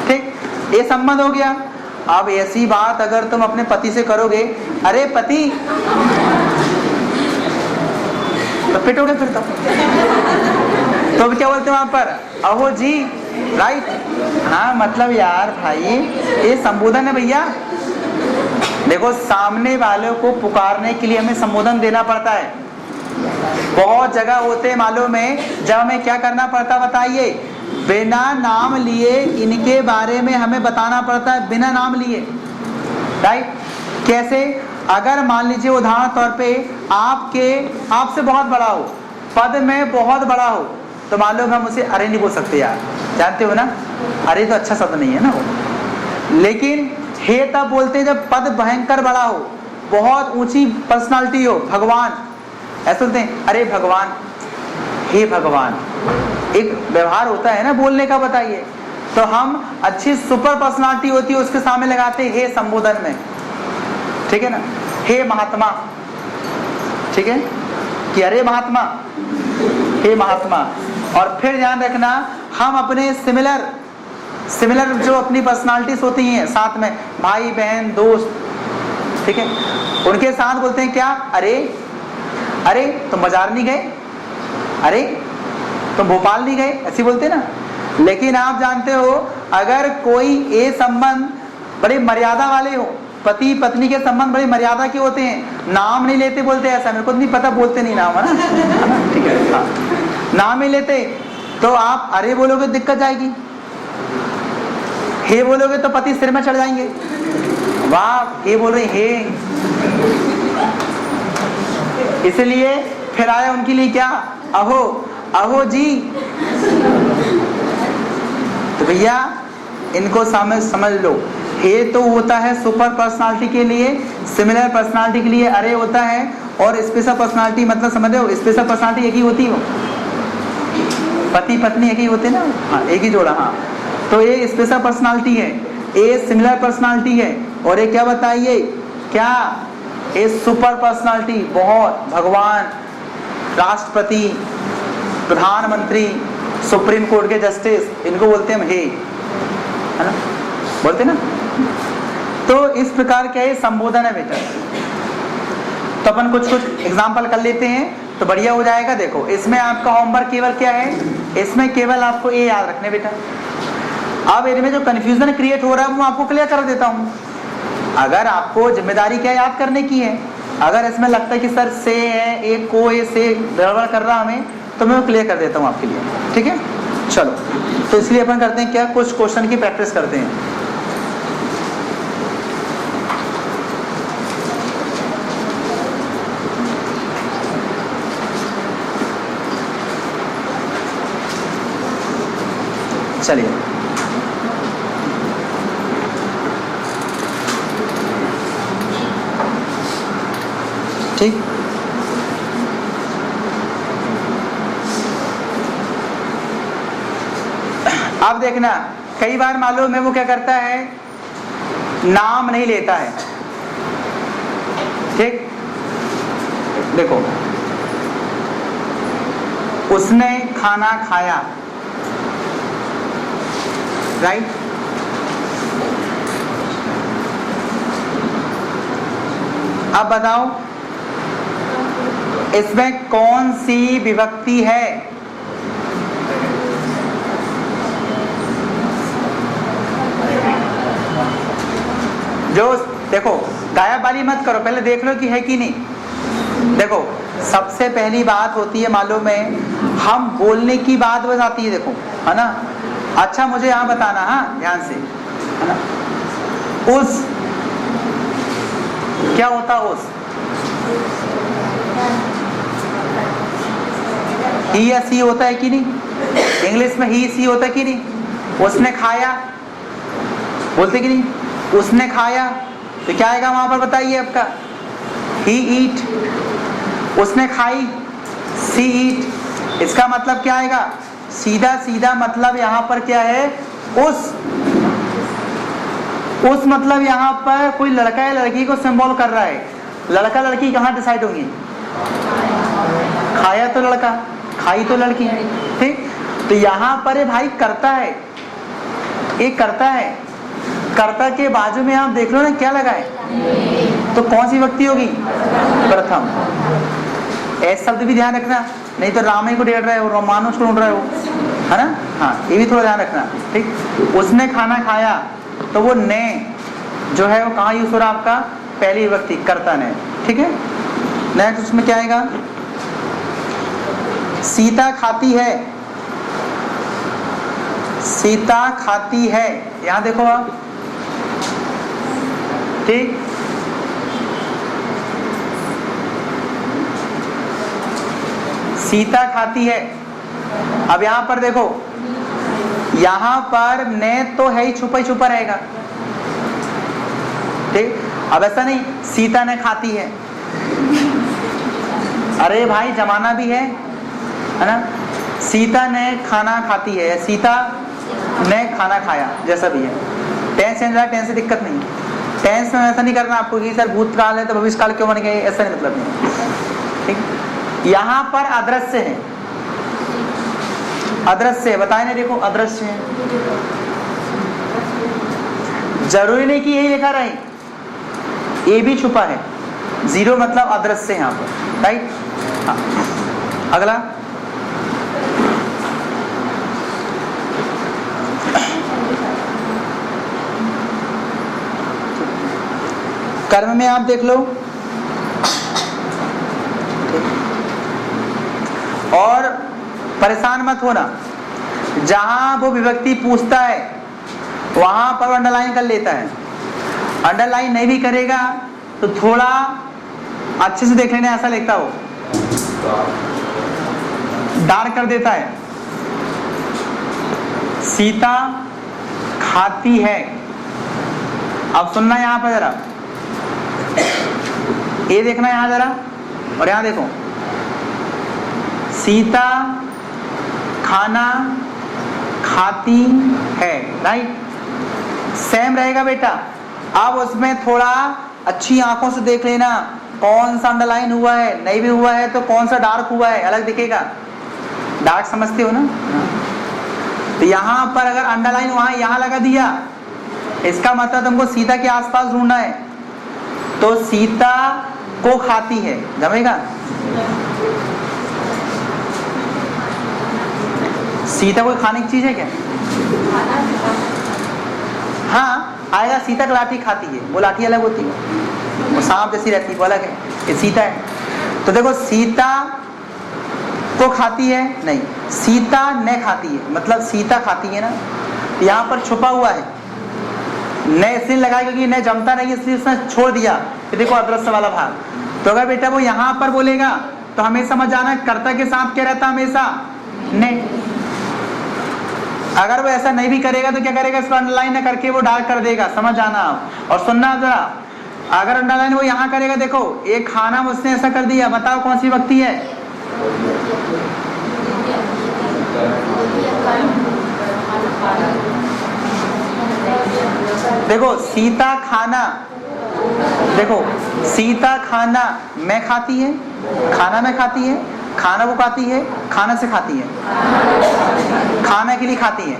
A: ठीक। ये संबंध हो गया। अब ऐसी बात अगर तुम अपने पति से करोगे, अरे पति, पिटोगे फिर तो अब क्या बोलते हैं वहां पर, अहो जी, राइट। हाँ मतलब यार भाई ये संबोधन है भैया। देखो सामने वालों को पुकारने के लिए हमें संबोधन देना पड़ता है। बहुत जगह होते मालूम है जब हमें क्या करना पड़ता बताइए, बिना नाम लिए इनके बारे में हमें बताना पड़ता है, बिना नाम लिए, राइट। कैसे, अगर मान लीजिए उदाहरण तौर पे आपसे बहुत बड़ा हो, पद में बहुत बड़ा हो, तो मालूम हम उसे अरे नहीं बोल सकते यार, जानते हो ना, अरे तो अच्छा शब्द नहीं है ना वो। लेकिन हे तब बोलते हैं जब पद भयंकर बड़ा हो, बहुत ऊंची पर्सनालिटी हो, भगवान, ऐसे बोलते हैं अरे भगवान, हे भगवान। एक व्यवहार होता है ना बोलने का, बताइए। तो हम अच्छी सुपर पर्सनालिटी होती है उसके सामने लगाते हैं हे संबोधन में, ठीक है ना, हे महात्मा, ठीक है, कि अरे महात्मा, हे महात्मा। और फिर ध्यान रखना हम अपने सिमिलर जो अपनी पर्सनालिटीज होती हैं साथ में, भाई बहन दोस्त, ठीक है, उनके साथ बोलते हैं क्या, अरे तुम बाजार नहीं गए, अरे तुम भोपाल नहीं गए, ऐसे बोलते ना। लेकिन आप जानते हो अगर कोई ये संबंध बड़े मर्यादा वाले हो, पति पत्नी के संबंध बड़ी मर्यादा के होते हैं, नाम नहीं लेते, बोलते ऐसा, मेरे को नहीं पता, बोलते नहीं नाम, है ना, ठीक है, हाँ। नाम नहीं लेते तो आप अरे बोलोगे दिक्कत जाएगी, हे बोलोगे तो पति सिर में चढ़ जाएंगे, वाह हे बोल रहे हे। इसलिए फिर आया उनके लिए क्या, अहो जी। तो भैया इनको समझ लो, हे तो होता है सुपर पर्सनालिटी के लिए, सिमिलर पर्सनालिटी के लिए अरे होता है, और स्पेशल पर्सनालिटी मतलब समझ रहे हो, स्पेशल पर्सनालिटी एक ही होती है, पति पत्नी एक ही होते ना, हाँ एक ही जोड़ा, हाँ। तो ये स्पेशल पर्सनालिटी है, ये सिमिलर पर्सनालिटी है, और ये क्या बताइए, क्या ये सुपर पर्सनालिटी, बहुत, भगवान, राष्ट्रपति, प्रधानमंत्री, सुप्रीम कोर्ट के जस्टिस, इनको बोलते हैं हम हे, है ना, बोलते ना। तो इस प्रकार का ये संबोधन है बेटा। तो अपन कुछ एग्जाम्पल कर लेते हैं तो बढ़िया हो जाएगा। देखो इसमें आपका होमवर्क केवल क्या है, इसमें केवल आपको ये याद रखने बेटा। अब इनमें जो कंफ्यूजन क्रिएट हो रहा है वो आपको क्लियर कर देता हूँ। अगर आपको जिम्मेदारी क्या याद करने की है, अगर इसमें लगता है कि सर से है, एक को ये से गड़बड़ कर रहा हमें, तो मैं वो क्लियर कर देता हूँ आपके लिए, ठीक है। चलो तो इसलिए अपन करते हैं क्या, कुछ क्वेश्चन की प्रैक्टिस करते हैं। चलिए ठीक, अब देखना कई बार मालूम है वो क्या करता है, नाम नहीं लेता है, ठीक। देखो उसने खाना खाया, राइट। अब बताओ इसमें कौन सी विभक्ति है, जो देखो गायब वाली मत करो, पहले देख लो कि है कि नहीं। देखो सबसे पहली बात होती है मालूम है, हम बोलने की बात बस आती है, देखो है ना। अच्छा मुझे यहाँ बताना, हाँ ध्यान से, है ना। उस क्या होता, उस ही या सी होता है कि नहीं, इंग्लिश में ही सी होता है कि नहीं। उसने खाया बोलते कि नहीं, उसने खाया, तो क्या आएगा वहां पर बताइए आपका, ही ईट। उसने खाई, सी ईट। इसका मतलब क्या आएगा, सीधा सीधा मतलब यहाँ पर क्या है, उस मतलब यहाँ पर कोई लड़का या लड़की को सिंबल कर रहा है। लड़का लड़की कहाँ डिसाइड होंगी, खाया तो लड़का, खाई तो लड़की, ठीक। तो यहाँ पर भाई करता है, एक करता है, कर्ता के बाजू में आप देख लो ना क्या लगा है, तो कौन सी विभक्ति होगी, प्रथम। ऐसा शब्द भी ध्यान रखना, नहीं तो राम ही को ढूंढ रहे हो, मानुष को ढूंढ रहे हो, है ना। हाँ, ये भी थोड़ा ध्यान रखना, ठीक। उसने खाना खाया तो वो ने जो है वो कहाँ यूज हो रहा आपका, पहली विभक्ति कर्ता ने, ठीक है। नेक्स्ट उसमें क्या आएगा, सीता खाती है, सीता खाती है, यहां देखो आप, ठीक। सीता खाती है। अब यहां पर देखो, यहां पर ने तो है ही, छुपा ही छुपा रहेगा, ठीक। अब ऐसा नहीं सीता ने खाती है, अरे भाई जमाना भी है ना। सीता ने खाना खाती है, सीता ने खाना खाया, जैसा भी है। टेंस चेंज रहा है, टेंस से दिक्कत नहीं। टेंस में ऐसा नहीं करना आपको कि सर भूतकाल है तो भविष्यकाल क्यों बन गए, ऐसा नहीं मतलब नहीं, ठीक। यहां पर अदृश्य है, अदृश्य है, बताए नहीं, देखो अदृश्य है, जरूरी नहीं कि यही लिखा रहे, ये भी छुपा है, जीरो मतलब अदृश्य है यहाँ पर, राइट। हाँ, अगला कर्म में आप देख लो, और परेशान मत होना, जहां वो विभक्ति पूछता है वहां पर अंडरलाइन कर लेता है। अंडरलाइन नहीं भी करेगा तो थोड़ा अच्छे से देख लेना, ऐसा लिखता हो, डार्क कर देता है। सीता खाती है, अब सुनना यहां पर जरा, ये देखना यहां जरा, और यहां देखो, सीता खाना खाती है, राइट, सेम रहेगा बेटा। अब उसमें थोड़ा अच्छी आंखों से देख लेना कौन सा अंडरलाइन हुआ है, नहीं भी हुआ है तो कौन सा डार्क हुआ है, अलग दिखेगा। डार्क समझते हो ना। तो यहां पर अगर अंडरलाइन वहां यहां लगा दिया, इसका मतलब तुमको सीता के आसपास ढूंढना है, तो सीता को खाती है, जमेगा। सीता कोई खाने की चीज है क्या? हाँ आएगा, सीता की लाठी खाती है, वो लाठी अलग होती है, वो सांप जैसी रहती है, वो अलग है, ये सीता है। तो देखो सीता को खाती है नहीं, सीता ने खाती है, मतलब सीता खाती है ना। यहाँ पर छुपा हुआ है, ने इसलिए लगाया क्योंकि ने जमता नहीं, इसलिए उसने छोड़ दिया। तो देखो अदृश्य वाला भाग, तो अगर बेटा वो यहाँ पर बोलेगा तो हमें समझ जाना कर्ता के साथ क्या रहता, हमेशा ने। अगर वो ऐसा नहीं भी करेगा तो क्या करेगा, इसको अंडरलाइन न करके वो डार्क कर देगा, समझ जाना आप। और सुनना जरा, अगर अंडरलाइन वो यहाँ करेगा, देखो एक खाना उसने ऐसा कर दिया, बताओ कौन सी व्यक्ति है? देखो सीता खाना, देखो सीता खाना मैं खाती है, खाना में खाती है, खाना वो खाती है, खाना से खाती है, खाना के लिए खाती है।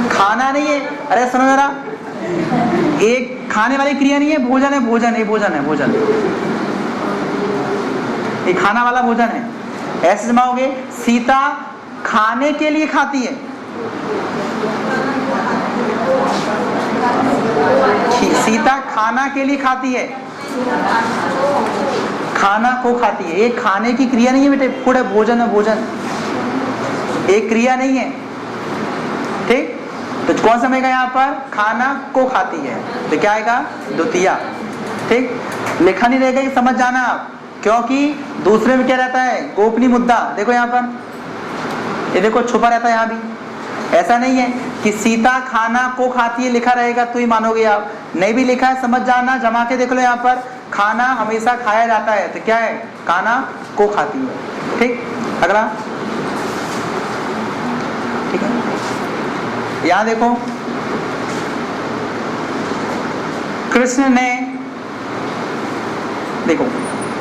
A: खाना नहीं है, अरे सुनो जरा, एक खाने वाली क्रिया नहीं है, भोजन है, भोजन है, भोजन है, भोजन, एक खाना वाला भोजन है। ऐसे जमाओगे, सीता खाने के लिए खाती है, सीता खाना के लिए खाती है, खाना को खाती है। एक खाने की क्रिया नहीं है बेटे, पूरा भोजन है, भोजन एक क्रिया नहीं है, ठीक। तो कौन समझेगा यहाँ पर, खाना को खाती है, तो क्या आएगा, द्वितीया, ठीक। लिखा नहीं रहेगा, ये समझ जाना आप, क्योंकि दूसरे में क्या रहता है, गोपनीय मुद्दा। देखो यहाँ पर, ये देखो छुपा रहता है यहाँ भी। ऐसा नहीं है कि सीता खाना को खाती है लिखा रहेगा तो ही मानोगे आप, नहीं भी लिखा है, समझ जाना, जमा के देख लो। यहाँ पर खाना हमेशा खाया जाता है, तो क्या है, खाना को खाती है, ठीक। अगला, ठीक है, यहाँ देखो, कृष्ण ने देखो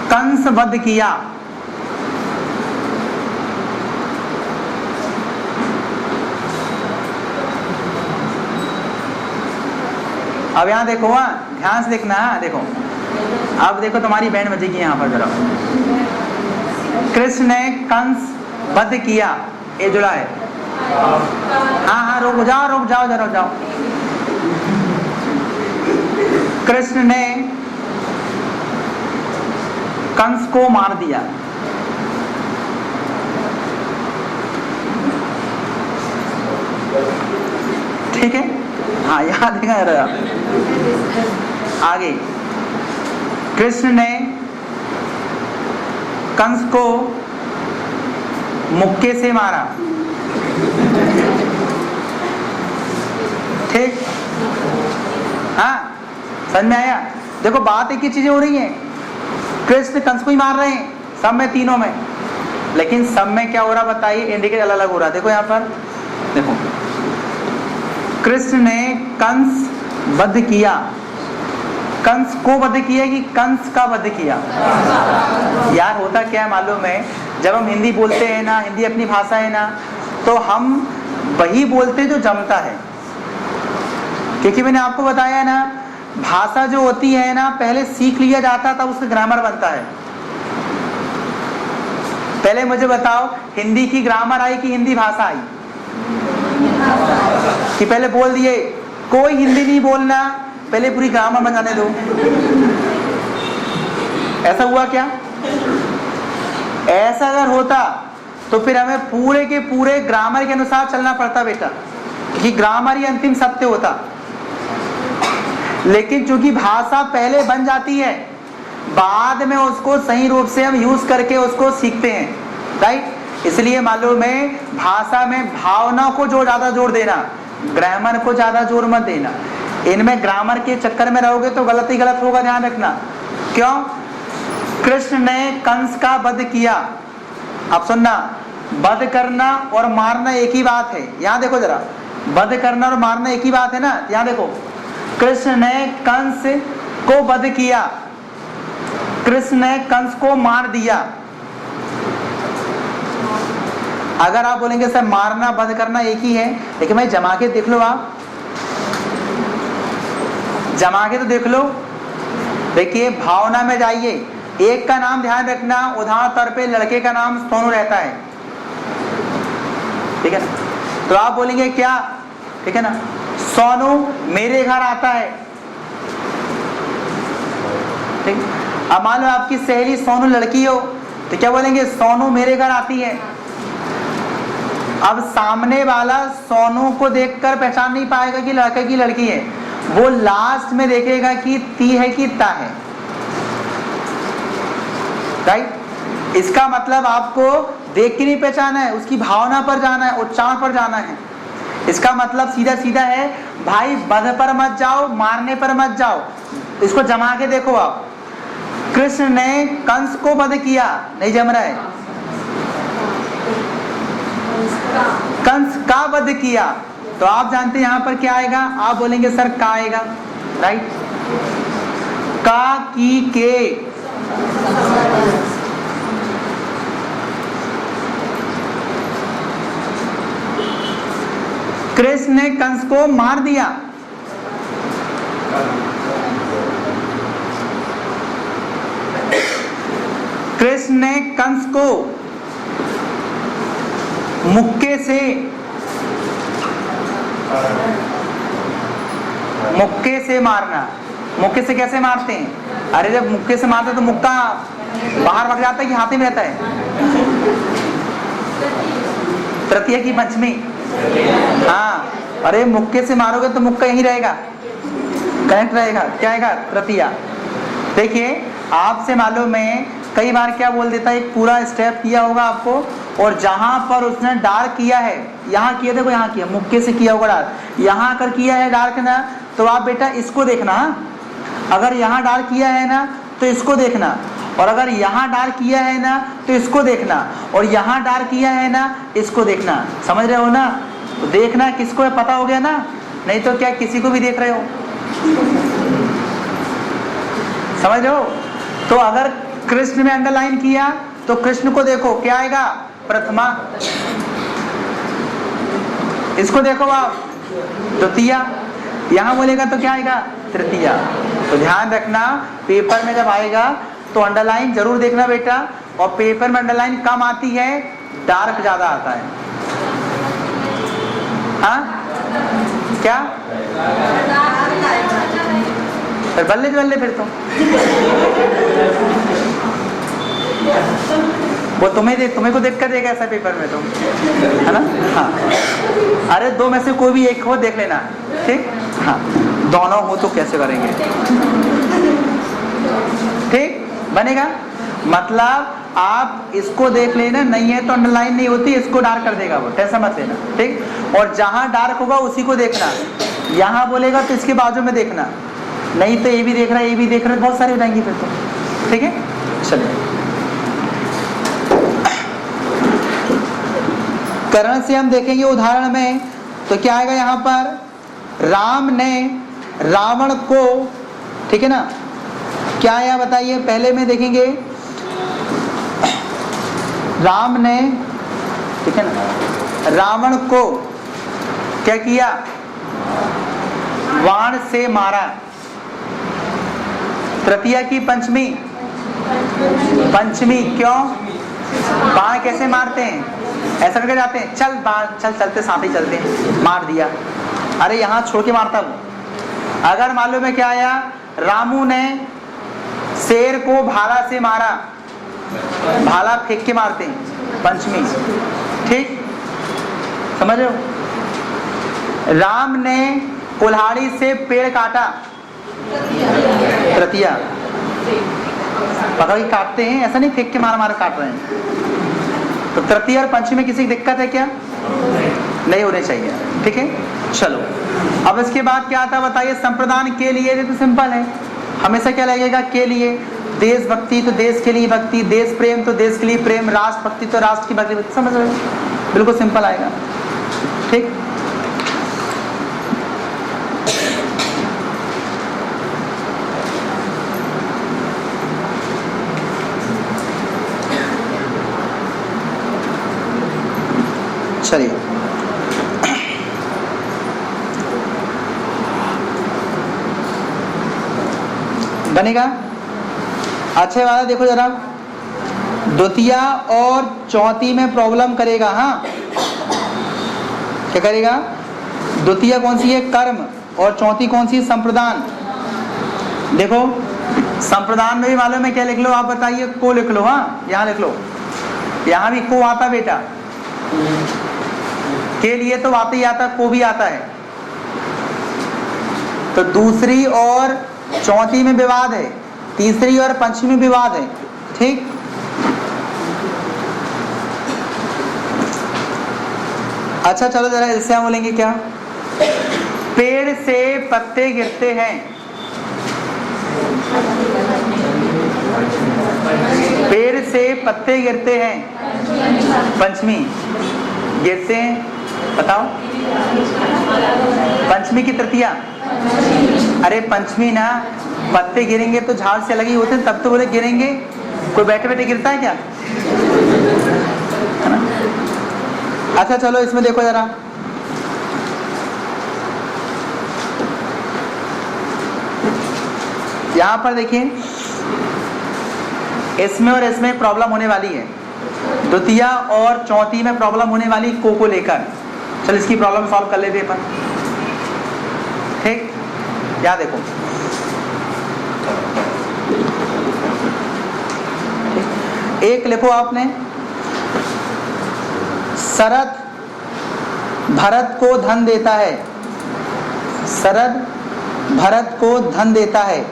A: कंस वध किया, अब यहां देखो, ध्यान से देखना है, देखो अब देखो तुम्हारी बैंड बजेगी यहाँ पर जरा। कृष्ण ने कंस वध किया, ये जुड़ा है। हाँ रुक जाओ जरा, रुक जाओ। कृष्ण ने कंस को मार दिया। ठीक है, हाँ याद है। आगे कृष्ण ने कंस को मुक्के से मारा। ठीक, हाँ समझ में आया। देखो बात एक ही चीजें हो रही हैं, कृष्ण कंस को ही मार रहे हैं सब में, तीनों में, लेकिन सब में क्या हो रहा बताइए, इंडिकेट अलग अलग हो रहा है। देखो यहाँ पर देखो, कृष्ण ने कंस वध किया। कंस को वध किया कि कंस का वध किया? यार होता क्या है मालूम है, जब हम हिंदी बोलते हैं ना, हिंदी अपनी भाषा है ना, तो हम वही बोलते जो जमता है। क्योंकि मैंने आपको बताया ना, भाषा जो होती है ना, पहले सीख लिया जाता तब उसका ग्रामर बनता है। पहले मुझे बताओ, हिंदी की ग्रामर आई कि हिंदी भाषा आई? कि पहले बोल दिए कोई हिंदी नहीं बोलना, पहले पूरी ग्रामर बनाने दो? ऐसा हुआ क्या? ऐसा अगर होता तो फिर हमें पूरे के पूरे ग्रामर के अनुसार चलना पड़ता बेटा, कि ग्रामर ही अंतिम सत्य होता। लेकिन चूंकि भाषा पहले बन जाती है, बाद में उसको सही रूप से हम यूज करके उसको सीखते हैं, राइट। इसलिए मालूम है, भाषा में भावना को जो ज्यादा जोर देना, ग्रामर को ज्यादा जोर मत देना। इनमें ग्रामर के चक्कर में रहोगे तो गलत ही गलत होगा, ध्यान रखना। क्यों? कृष्ण ने कंस का वध किया। अब सुनना, वध करना और मारना एक ही बात है। यहाँ देखो जरा, वध करना और मारना एक ही बात है ना। यहाँ देखो, कृष्ण ने कंस को वध किया, कृष्ण ने कंस को मार दिया। अगर आप बोलेंगे सर मारना वध करना एक ही है, लेकिन भाई जमा के देख लो, आप जमा के तो देख लो। देखिए भावना में जाइए, एक का नाम ध्यान रखना, उदाहरण तौर पे लड़के का नाम सोनू रहता है, ठीक है ना, तो आप बोलेंगे क्या, ठीक है ना, सोनू मेरे घर आता है। ठीक, अब मान लो आपकी सहेली सोनू लड़की हो, तो क्या बोलेंगे, सोनू मेरे घर आती है। अब सामने वाला सोनू को देखकर पहचान नहीं पाएगा कि लड़का की लड़की है, वो लास्ट में देखेगा कि ती है कि ता है, राइट। इसका मतलब आपको देख के नहीं पहचाना है, उसकी भावना पर जाना है, उच्चारण पर जाना है। इसका मतलब सीधा सीधा है भाई, वध पर मत जाओ, मारने पर मत जाओ। इसको जमा के देखो आप, कृष्ण ने कंस को वध किया, नहीं जम रहा है, कंस का वध किया। तो आप जानते हैं यहां पर क्या आएगा, आप बोलेंगे सर का आएगा, राइट। का की के, कृष्ण ने कंस को मार दिया, कृष्ण ने कंस को मुक्के से मारना। मुक्के से कैसे मारते हैं? अरे जब मुक्के से मारते तो मुक्का बाहर भाग जाता है कि हाथ में रहता है? तृतीया की पंचमी, हाँ। अरे मुक्के से मारोगे तो मुक्का यहीं रहेगा, कनेक्ट रहेगा, क्या आएगा, तृतीया। देखिए आपसे मालूम है, कई बार क्या बोल देता है, एक पूरा स्टेप किया होगा आपको, और जहां पर उसने डार्क किया है, यहाँ किया, देखो यहाँ किया, मुक्के से किया होगा डार्क, यहाँ अगर किया है डार्क ना, तो आप बेटा इसको देखना। अगर यहाँ डार्क किया है ना तो इसको देखना, और अगर यहाँ डार्क किया है ना तो इसको देखना, और यहाँ डार्क किया है ना इसको देखना। समझ रहे हो ना? तो देखना किसको है, पता हो गया ना, नहीं तो क्या किसी को भी देख रहे हो, समझ रहे हो? तो अगर कृष्ण में अंडरलाइन किया तो कृष्ण को देखो, क्या आएगा, प्रथमा। इसको देखो आप, द्वितीया। यहां बोलेगा तो क्या आएगा, तृतीया। तो ध्यान रखना, पेपर में जब आएगा तो अंडरलाइन जरूर देखना बेटा, और पेपर में अंडरलाइन कम आती है, डार्क ज्यादा आता है। हाँ क्या फिर बल्ले बल्ले फिर तो वो तुम्हें को देख कर देगा ऐसा पेपर में तो, है ना। हाँ अरे दो में से कोई भी एक हो देख लेना, ठीक। हाँ दोनों हो तो कैसे करेंगे, ठीक बनेगा। मतलब आप इसको देख लेना, नहीं है तो अंडरलाइन नहीं होती, इसको डार्क कर देगा वो, टेंशन मत लेना, ठीक। और जहां डार्क होगा उसी को देखना, यहां बोलेगा तो इसके बाजू में देखना, नहीं तो ये भी देख रहा है, ये भी देख रहा है, बहुत सारे हो जाएंगे फिर तो, ठीक है। चलिए करण से हम देखेंगे उदाहरण में, तो क्या आएगा यहाँ पर, राम ने रावण को, ठीक है ना, क्या आया बताइए। पहले में देखेंगे राम ने, ठीक है ना, रावण को क्या किया, बाण से मारा। तृतीया की पंचमी, पंचमी क्यों, बाण कैसे मारते हैं, ऐसा करके जाते हैं, चल बाण चल, चलते साथ ही चलते हैं, मार दिया। अरे यहाँ छोड़ के मारता वो। अगर मालूम है क्या आया, रामू ने शेर को भाला से मारा, भाला फेंक के मारते हैं, पंचमी, ठीक समझ रहे हो। राम ने कुल्हाड़ी से पेड़ काटा, तृतीया, पकड़ के काटते हैं, ऐसा नहीं फेंक के मार मार काट रहे हैं। तो तृतीया और पंचमी में किसी की दिक्कत है क्या, नहीं होने चाहिए, ठीक है। चलो अब इसके बाद क्या आता है बताइए, संप्रदान के लिए, तो सिंपल है, हमेशा क्या लगेगा, के लिए। देशभक्ति तो देश के लिए भक्ति, देश प्रेम तो देश के लिए प्रेम, राष्ट्र भक्ति तो राष्ट्र की भक्ति, समझ रहे हो, बिल्कुल सिंपल आएगा, ठीक। चलिए बनेगा। अच्छे वाला देखो जरा, द्वितीया और चौथी में प्रॉब्लम करेगा। हाँ क्या करेगा, द्वितीया कौन सी है, कर्म, और चौथी कौन सी है, संप्रदान। देखो संप्रदान में भी मालूम है क्या, लिख लो आप बताइए, को लिख लो। हाँ यहाँ लिख लो, यहाँ भी को आता बेटा, के लिए तो आते ही आता, को भी आता है। तो दूसरी और चौथी में विवाद है, तीसरी और पंचमी में विवाद है, ठीक। अच्छा चलो जरा इससे हम बोलेंगे क्या, पेड़ से पत्ते गिरते हैं, पेड़ से पत्ते गिरते हैं, पंचमी, गिरते हैं, बताओ पंचमी की तृतीया। अरे पंचमी ना, पत्ते गिरेंगे तो झाड़ से अलग ही होते हैं, तब तो बोले गिरेंगे, कोई बैठे बैठे गिरता है क्या, है ना। अच्छा चलो इसमें देखो जरा, यहां पर देखिए, इसमें और इसमें प्रॉब्लम होने वाली है, द्वितीया और चौथी में प्रॉब्लम होने वाली को लेकर। चल इसकी प्रॉब्लम सॉल्व कर लेते अपन, ठीक। क्या देखो, एक लिखो आपने, शरद भरत को धन देता है, शरद भरत को धन देता है।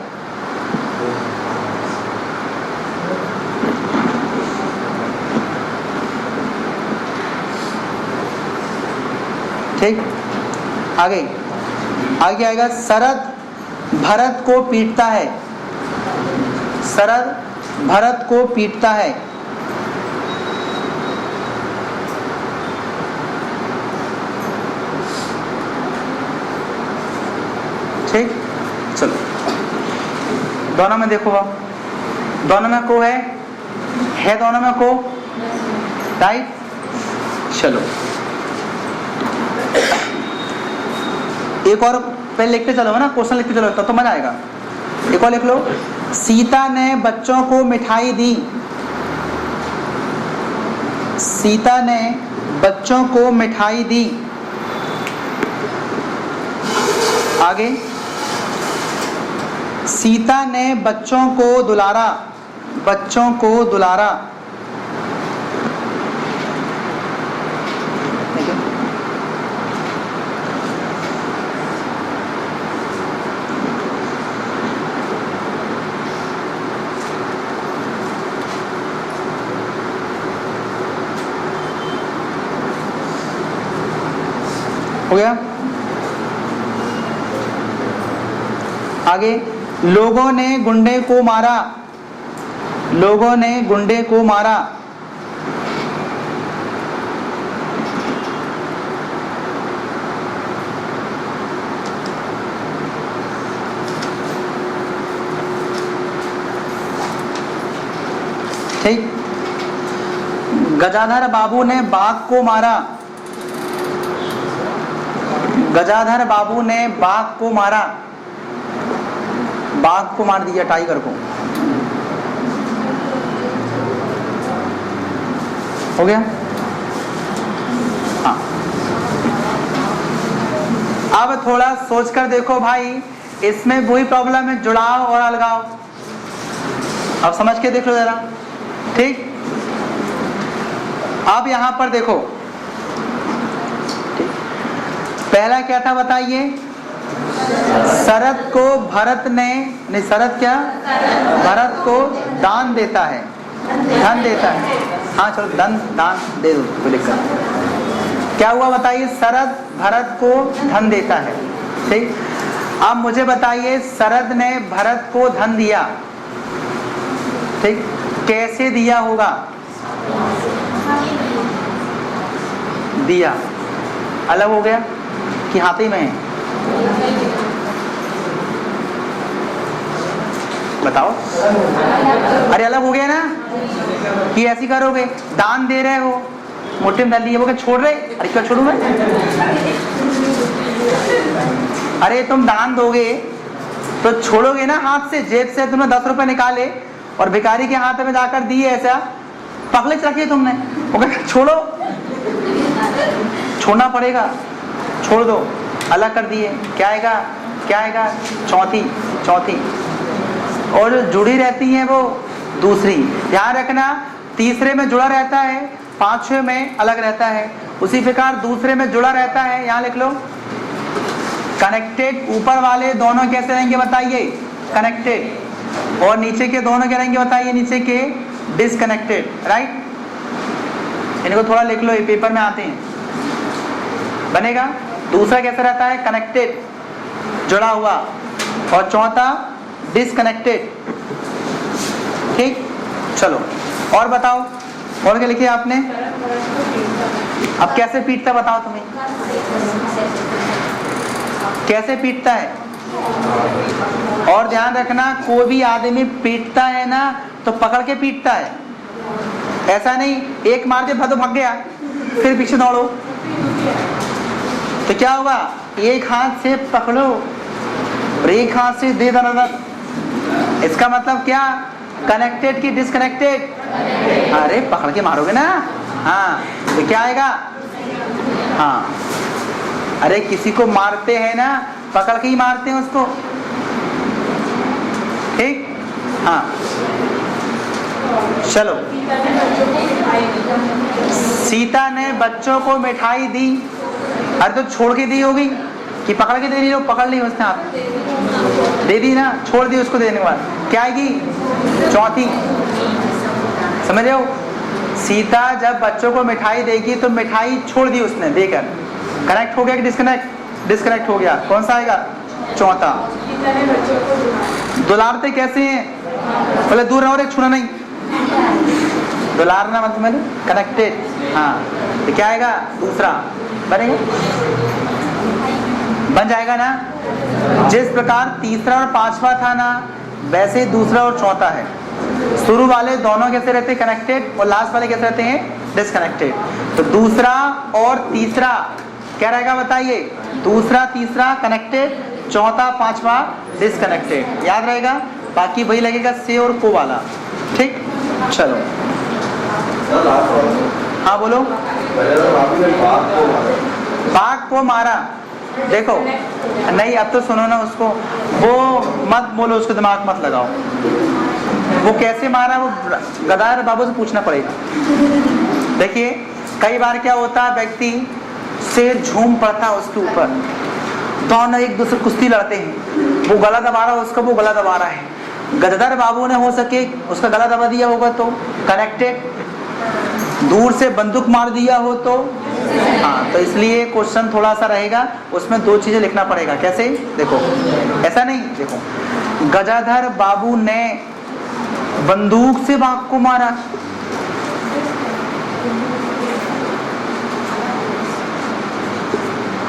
A: ठीक, आगे आगे आएगा, शरद भरत को पीटता है, शरद भरत को पीटता है। ठीक, चलो दोनों में देखो, दोनों में को है दोनों में को, राइट। चलो एक और पहले लिखते चलो ना, क्वेश्चन लिखते चलो तो मजा आएगा। एक और लिख लो, सीता ने बच्चों को मिठाई दी। सीता ने बच्चों को मिठाई दी। आगे, सीता ने बच्चों को दुलारा। बच्चों को दुलारा। हो गया। आगे, लोगों ने गुंडे को मारा। लोगों ने गुंडे को मारा। ठीक। गजाधर बाबू ने बाघ को मारा। गजाधर बाबू ने बाघ को मारा। बाघ को मार दिया, टाइगर को। हो गया। हाँ, अब थोड़ा सोचकर देखो भाई, इसमें वही प्रॉब्लम है, जुड़ाव और अलगाव। अब समझ के देख लो जरा। ठीक। अब यहां पर देखो, पहला क्या था बताइए? शरद को भरत ने, नहीं शरद क्या, भरत को दान देता है, धन देता है। हाँ चलो, दान दे दो, कोई दिक्कत नहीं। क्या हुआ बताइए? शरद भरत को धन देता है। ठीक। अब मुझे बताइए, शरद ने भरत को धन दिया। ठीक। कैसे दिया होगा? दिया अलग हो गया कि हाथ ही में है? बताओ। अरे अलग हो गया ना, कि ऐसी करोगे, दान दे रहे हो, मोटे में डाल दिए, वो क्या छोड़ रहे? अरे क्या छोड़ू मैं? अरे तुम दान दोगे तो छोड़ोगे ना हाथ से, जेब से तुमने 10 रुपए निकाले और भिखारी के हाथ में जाकर दिए, ऐसा पकड़े रखिए तुमने, वो क्या छोड़ो? छोड़ना पड़ेगा, छोड़ दो, अलग कर दिए। क्या आएगा? क्या आएगा? चौथी। चौथी। और जो जुड़ी रहती है वो दूसरी। ध्यान रखना, तीसरे में जुड़ा रहता है, पांचवें में अलग रहता है। उसी प्रकार दूसरे में जुड़ा रहता है, यहाँ लिख लो कनेक्टेड। ऊपर वाले दोनों कैसे रहेंगे बताइए? कनेक्टेड। और नीचे के दोनों क्या रहेंगे बताइए? नीचे के डिसकनेक्टेड। राइट। इनको थोड़ा लिख लो, ये पेपर में आते हैं, बनेगा। दूसरा कैसा रहता है? कनेक्टेड, जुड़ा हुआ। और चौथा डिसकनेक्टेड। ठीक। चलो और बताओ, और क्या लिखे आपने? अब कैसे पीटता बताओ तुम्हें, कैसे पीटता है? और ध्यान रखना, कोई भी आदमी पीटता है ना तो पकड़ के पीटता है, ऐसा नहीं एक मार के भाग गया फिर पीछे दौड़ो। तो क्या होगा? एक हाथ से पकड़ो और एक हाथ से दे दो। इसका मतलब क्या? कनेक्टेड की डिसकनेक्टेड? अरे पकड़ के मारोगे ना। हाँ, तो क्या आएगा? हाँ, अरे किसी को मारते हैं ना, पकड़ के ही मारते हैं उसको। ठीक। हाँ चलो, सीता ने बच्चों को मिठाई दी। अरे तो छोड़ के दी होगी कि पकड़ के दे रही हो? पकड़ ली उसने, आप दे दी ना, छोड़ दी उसको देने के बाद। क्या आएगी? चौथी। समझ रहे हो? सीता जब बच्चों को मिठाई देगी तो मिठाई छोड़ दी उसने देकर। कनेक्ट हो गया कि डिस्कनेक्ट? डिस्कनेक्ट हो गया। कौन सा आएगा? चौथा। दुलारते कैसे हैं? बोले दूर रहो, एक छूना नहीं। दुलारना मतलब मैंने कनेक्टेड। हाँ, तो क्या आएगा? दूसरा बनेगा, बन जाएगा ना। जिस प्रकार तीसरा और पांचवा था ना, वैसे दूसरा और चौथा है। शुरू वाले दोनों कैसे रहते हैं? कनेक्टेड। और लास्ट वाले कैसे रहते हैं? डिसकनेक्टेड। तो दूसरा और तीसरा क्या रहेगा बताइए? दूसरा तीसरा कनेक्टेड, चौथा पांचवा डिसकनेक्टेड, याद रहेगा। बाकी वही लगेगा से और को वाला, ठीक। चलो हाँ बोलो। बाघ को मारा, देखो नहीं अब तो सुनो ना उसको, वो मत बोलो, उसको दिमाग मत लगाओ। वो कैसे मारा वो गदार बाबू से पूछना पड़ेगा। देखिए कई बार क्या होता है, व्यक्ति से झूम पड़ता है उसके ऊपर, दोनों एक दूसरे कुश्ती लड़ते हैं, वो गला दबा रहा है उसका, वो गला दबा रहा है। गदर बाबू ने हो सके उसका गला दबा दिया होगा तो कनेक्टेड, दूर से बंदूक मार दिया हो तो हाँ। तो इसलिए क्वेश्चन थोड़ा सा रहेगा, उसमें दो चीजें लिखना पड़ेगा। कैसे? देखो ऐसा नहीं, देखो गजाधर बाबू ने बंदूक से बाघ को मारा,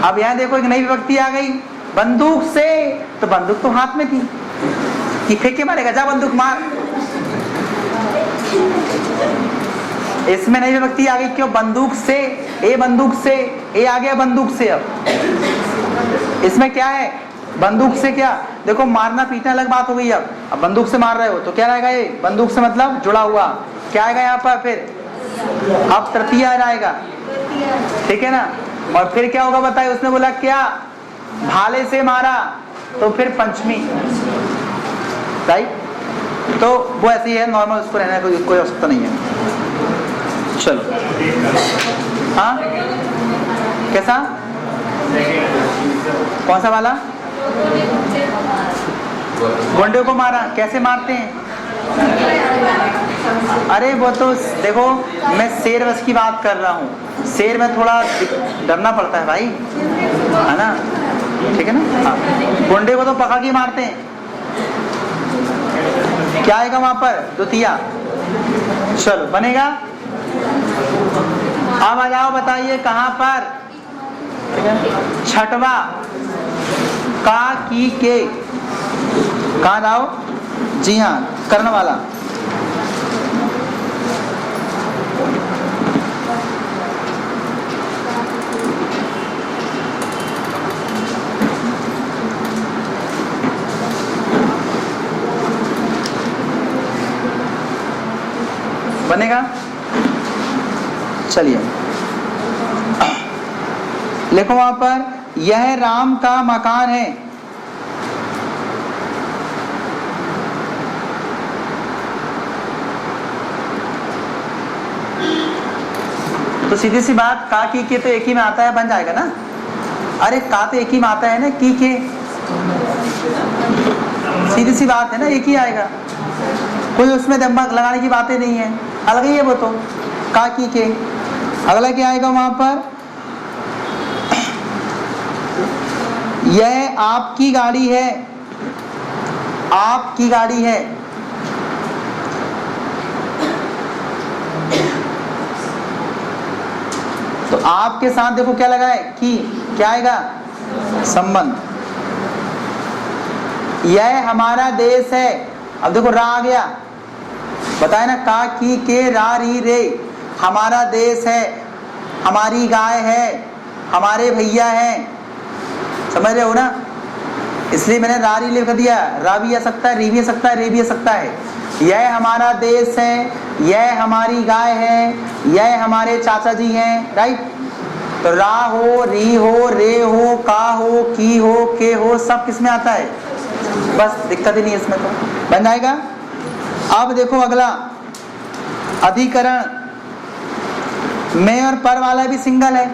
A: अब यहां देखो एक नई विभक्ति आ गई, बंदूक से, तो बंदूक तो हाथ में थी कि फेंक के मारेगा, जा बंदूक मार। इसमें नई विभक्ति आ गई, क्यों? बंदूक से, ए बंदूक से, ए आ गया बंदूक से। अब इसमें क्या है, बंदूक से क्या, देखो मारना पीटना अलग बात हो गई। अब बंदूक से मार रहे हो तो क्या रहेगा, ये बंदूक से मतलब जुड़ा हुआ, क्या आएगा यहाँ पर, फिर अब तृतीय आ जाएगा, ठीक है ना। और फिर क्या होगा बताइए, उसने बोला क्या, भाले से मारा, तो फिर पंचमी, राइट। तो वो ऐसी है नॉर्मल, उसको रहने का कोई आवश्यकता नहीं है। चलो हाँ कैसा, कौन सा वाला, गोंडे को मारा, कैसे मारते हैं? अरे वो तो देखो मैं शेर वश की बात कर रहा हूँ, शेर में थोड़ा डरना पड़ता है भाई, है ना, ठीक है ना। हाँ गोंडे को तो पकड़ के मारते हैं, क्या आएगा वहां पर, द्वितीया। चलो बनेगा। अब आ जाओ बताइए कहां पर, छठवा का की के, कहां जाओ, जी हाँ कर्ण वाला। बनेगा। चलिए लिखो वहां पर, यह राम का मकान है, तो सीधी सी बात, का की के तो एक ही में आता है, बन जाएगा ना। अरे का तो एक ही में आता है ना, की के, सीधी सी बात है ना, एक ही आएगा, कोई उसमें दिमाग लगाने की बातें नहीं है, अलग ही है वो तो, का की के। अगला क्या आएगा वहां पर, यह आपकी गाड़ी है, आपकी गाड़ी है, तो आपके साथ देखो क्या लगा है, की, क्या आएगा, संबंध। यह हमारा देश है, अब देखो रा आ गया, बताए ना, का की के रा री रे, हमारा देश है, हमारी गाय है, हमारे भैया हैं, समझ रहे हो ना। इसलिए मैंने रा री लिख दिया, रा भी आ सकता है, री भी आ सकता है, रे भी आ सकता है। यह हमारा देश है, यह हमारी गाय है, यह हमारे चाचा जी हैं, राइट। तो रा हो, री हो, रे हो, का हो, की हो, के हो, सब किस में आता है, बस दिक्कत ही नहीं है इसमें, तो बन जाएगा। अब देखो अगला अधिकरण, में और पर वाला भी सिंगल है,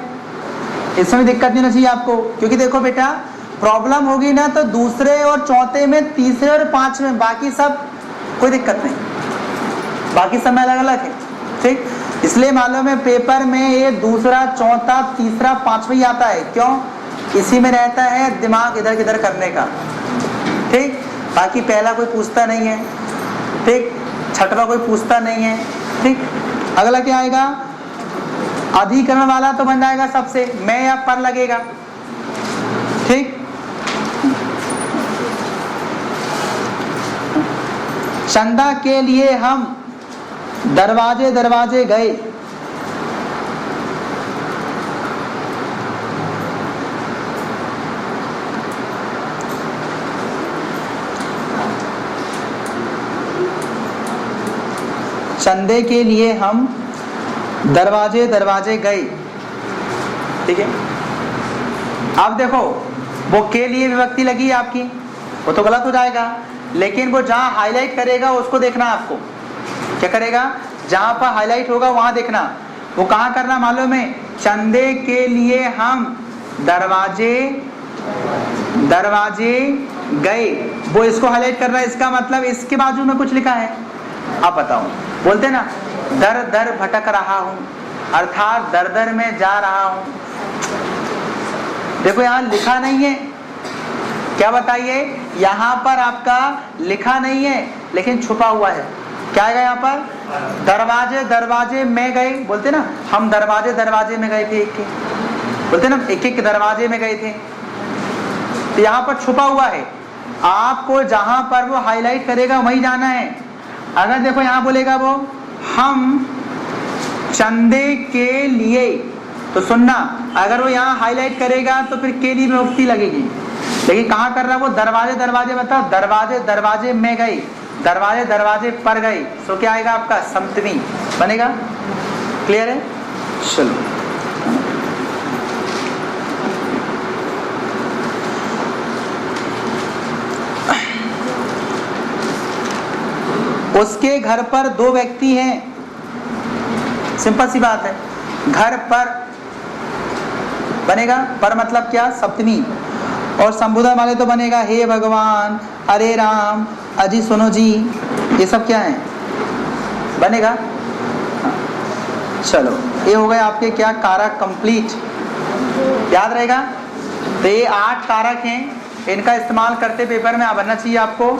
A: इसमें भी दिक्कत नहीं होनी चाहिए आपको, क्योंकि देखो बेटा प्रॉब्लम होगी ना तो दूसरे और चौथे में, तीसरे और पांचवें में, बाकी सब कोई दिक्कत नहीं, बाकी सब में अलग अलग है, ठीक। इसलिए मालूम है पेपर में ये दूसरा, चौथा, तीसरा, पांचवा ही आता है, क्यों, इसी में रहता है दिमाग इधर किधर करने का, ठीक। बाकी पहला कोई पूछता नहीं है, ठीक, छठवा कोई पूछता नहीं है, ठीक। अगला क्या आएगा, अधिकरण वाला तो बन जाएगा सबसे, मैं या पर लगेगा, ठीक। चंदा के लिए हम दरवाजे दरवाजे गए, चंदे के लिए हम दरवाजे दरवाजे गए। ठीक है, अब देखो वो के लिए विभक्ति लगी है आपकी, वो तो गलत हो जाएगा, लेकिन वो जहां हाईलाइट करेगा उसको देखना आपको। क्या करेगा? जहां पर हाईलाइट होगा वहां देखना। वो कहां करना मालूम है? चंदे के लिए हम दरवाजे दरवाजे गए, वो इसको हाईलाइट कर रहा है। इसका मतलब इसके बाजू में कुछ लिखा है। आप बताओ, बोलते ना दर दर भटक रहा हूं, अर्थात दर दर में जा रहा हूं। देखो यहां लिखा नहीं है, क्या बताइए? यहां पर आपका लिखा नहीं है लेकिन छुपा हुआ है। क्या आएगा यहाँ पर? दरवाजे दरवाजे में गए, बोलते ना हम दरवाजे दरवाजे में गए थे, एक बोलते ना एक एक दरवाजे में गए थे। तो यहाँ पर छुपा हुआ है, आपको जहां पर वो हाईलाइट करेगा वहीं जाना है। अगर देखो यहाँ बोलेगा वो हम चंदे के लिए, तो सुनना, अगर वो यहाँ हाईलाइट करेगा तो फिर के लिए विभक्ति लगेगी, लेकिन कहाँ कर रहा है वो? दरवाजे दरवाजे, मतलब दरवाजे दरवाजे में गए, दरवाजे दरवाजे पर गए। तो क्या आएगा आपका? सप्तमी बनेगा। क्लियर है? चलो, उसके घर पर 2 व्यक्ति हैं। सिंपल सी बात है, घर पर बनेगा, पर मतलब क्या? सप्तमी। और संबोधन वाले तो बनेगा हे भगवान, अरे राम, अजी सुनो जी, ये सब क्या है? बनेगा। चलो, ये हो गए आपके क्या कारक कंप्लीट। याद रहेगा? तो ये 8 कारक हैं, इनका इस्तेमाल करते पेपर में बनना चाहिए आपको।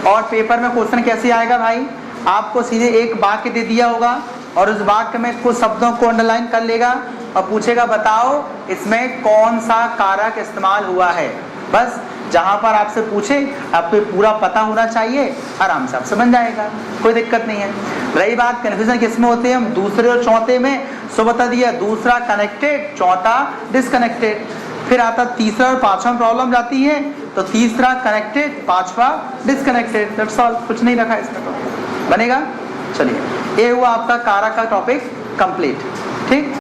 A: और पेपर में क्वेश्चन कैसे आएगा भाई? आपको सीधे एक वाक्य दे दिया होगा और उस वाक्य में कुछ शब्दों को अंडरलाइन कर लेगा और पूछेगा बताओ इसमें कौन सा कारक इस्तेमाल हुआ है। बस जहां पर आपसे पूछे आपको पूरा पता होना चाहिए, आराम से आपसे बन जाएगा, कोई दिक्कत नहीं है। रही बात कन्फ्यूजन किसमें होते हैं, हम दूसरे और चौथे में। सो बता दिया, दूसरा कनेक्टेड, चौथा डिसकनेक्टेड। फिर आता तीसरा और पांचवा प्रॉब्लम जाती है, तो तीसरा कनेक्टेड, पांचवा डिसकनेक्टेड। दैट्स ऑल, कुछ नहीं रखा इसमें, तो बनेगा। चलिए, ये हुआ आपका कारक का टॉपिक कंप्लीट। ठीक।